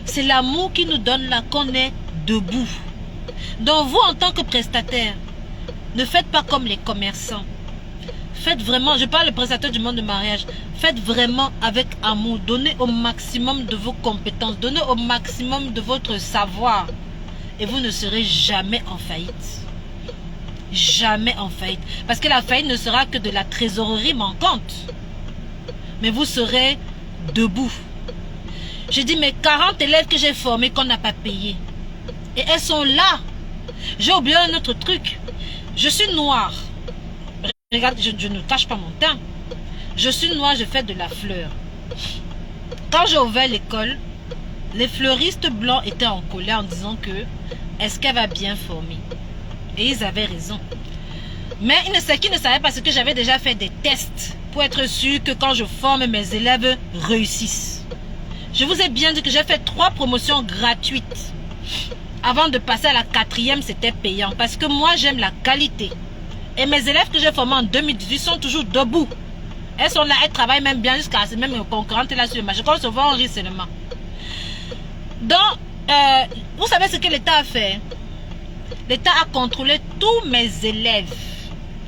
C'est l'amour qui nous donne là qu'on est debout. Donc, vous, en tant que prestataire, ne faites pas comme les commerçants. Faites vraiment, je parle le prestataire du monde de mariage, faites vraiment avec amour. Donnez au maximum de vos compétences, donnez au maximum de votre savoir. Et vous ne serez jamais en faillite. Jamais en faillite. Parce que la faillite ne sera que de la trésorerie manquante. Mais vous serez debout. J'ai dit, mes 40 élèves que j'ai formés qu'on n'a pas payé. Et elles sont là. J'ai oublié un autre truc. Je suis noire. Regarde, je ne cache pas mon teint. Je suis noire, je fais de la fleur. Quand j'ai ouvert l'école, les fleuristes blancs étaient en colère en disant que est-ce qu'elle va bien former? Et ils avaient raison. Mais ce qu'ils ne savaient pas, c'est que j'avais déjà fait des tests pour être sûr que quand je forme, mes élèves réussissent. Je vous ai bien dit que j'ai fait 3 promotions gratuites. Avant de passer à la 4e, c'était payant. Parce que moi, j'aime la qualité. Et mes élèves que j'ai formés en 2018 sont toujours debout. Elles sont là, elles travaillent même bien jusqu'à même mes concurrentes là sur le marché. Quand on se voit, on rit seulement. Donc, vous savez ce que l'État a fait? L'État a contrôlé tous mes élèves.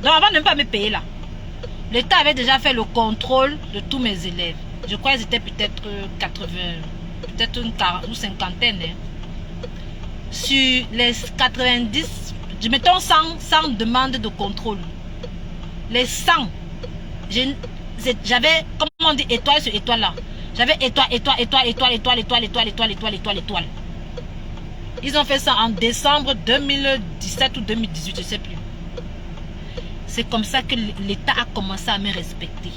Donc, avant de ne pas me payer là, l'État avait déjà fait le contrôle de tous mes élèves. Je crois qu'ils étaient peut-être 80, peut-être une 40 ou 50. Sur les 90, mettons 100 demandes de contrôle. Les 100, j'avais, comment on dit, étoile sur étoile là. J'avais étoile. Ils ont fait ça en décembre 2017 ou 2018, je ne sais plus. C'est comme ça que l'État a commencé à me respecter.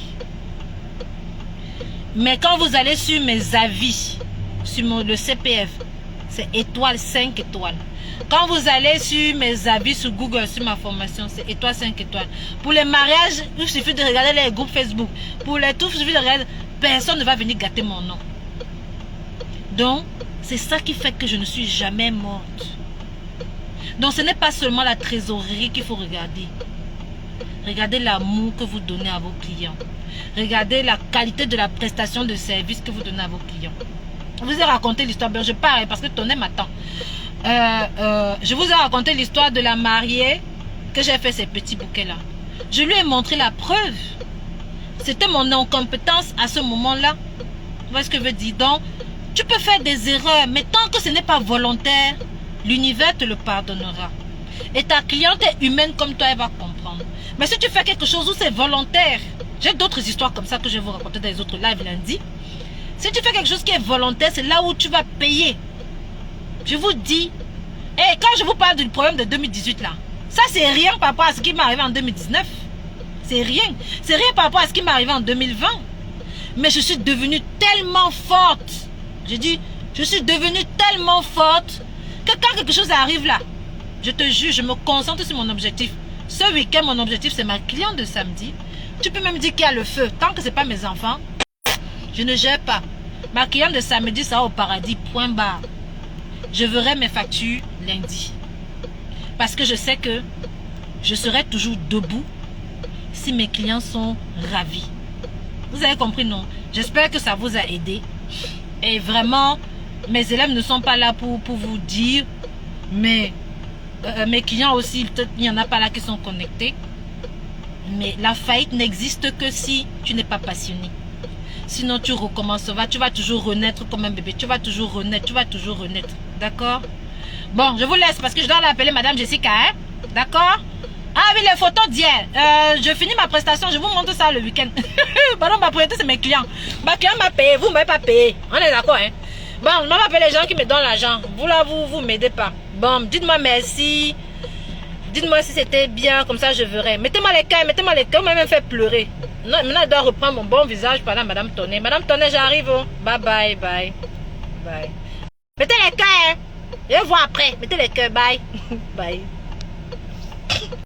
Mais quand vous allez sur mes avis, sur le CPF, c'est étoile 5 étoiles. Quand vous allez sur mes avis sur Google, sur ma formation, c'est étoile 5 étoiles. Pour les mariages, il suffit de regarder les groupes Facebook. Pour les tout, il suffit de regarder. Personne ne va venir gâter mon nom. Donc, c'est ça qui fait que je ne suis jamais morte. Donc, ce n'est pas seulement la trésorerie qu'il faut regarder. Regardez l'amour que vous donnez à vos clients. Regardez la qualité de la prestation de service que vous donnez à vos clients. Je vous ai raconté l'histoire, je parle parce que Tonnet m'attend. Je vous ai raconté l'histoire de la mariée que j'ai fait ces petits bouquets-là. Je lui ai montré la preuve. C'était mon incompétence à ce moment-là. Vous voyez ce que je veux dire? Donc, tu peux faire des erreurs, mais tant que ce n'est pas volontaire, l'univers te le pardonnera. Et ta cliente est humaine comme toi, elle va comprendre. Mais si tu fais quelque chose où c'est volontaire, j'ai d'autres histoires comme ça que je vais vous raconter dans les autres lives lundi. Si tu fais quelque chose qui est volontaire, c'est là où tu vas payer. Je vous dis, et quand je vous parle du problème de 2018 là, ça c'est rien par rapport à ce qui m'est arrivé en 2019. C'est rien. C'est rien par rapport à ce qui m'est arrivé en 2020. Mais je suis devenue tellement forte. J'ai dit, je suis devenue tellement forte que quand quelque chose arrive là, je te jure, je me concentre sur mon objectif. Ce week-end, mon objectif, c'est ma cliente de samedi. Tu peux même dire qu'il y a le feu. Tant que ce n'est pas mes enfants, je ne gère pas. Ma cliente de samedi sera au paradis, point barre. Je verrai mes factures lundi. Parce que je sais que je serai toujours debout si mes clients sont ravis. Vous avez compris, non? J'espère que ça vous a aidé. Et vraiment, mes élèves ne sont pas là pour vous dire, mais mes clients aussi, peut-être il n'y en a pas là qui sont connectés. Mais la faillite n'existe que si tu n'es pas passionné. Sinon, tu recommenceras, tu vas toujours renaître comme un bébé. Tu vas toujours renaître, D'accord? Bon, je vous laisse parce que je dois l'appeler Madame Jessica, hein? D'accord? Ah oui, les photos d'hier. Je finis ma prestation, je vous montre ça le week-end. Pardon, ma priorité, c'est mes clients. Ma client m'a payé, vous ne m'avez pas payé. On est d'accord, hein? Bon, je m'appelle les gens qui me donnent l'argent. Vous là, vous ne m'aidez pas. Bon, dites-moi merci. Dites-moi si c'était bien, comme ça je verrai. Mettez-moi les cœurs, vous m'avez même fait pleurer. Non, maintenant, je dois reprendre mon bon visage par là, Madame Tonnet. Madame Tonnet, j'arrive. Oh. Bye, bye, bye. Bye. Mettez les cœurs, hein. Je vais voir après. Mettez les cœurs, bye. Bye.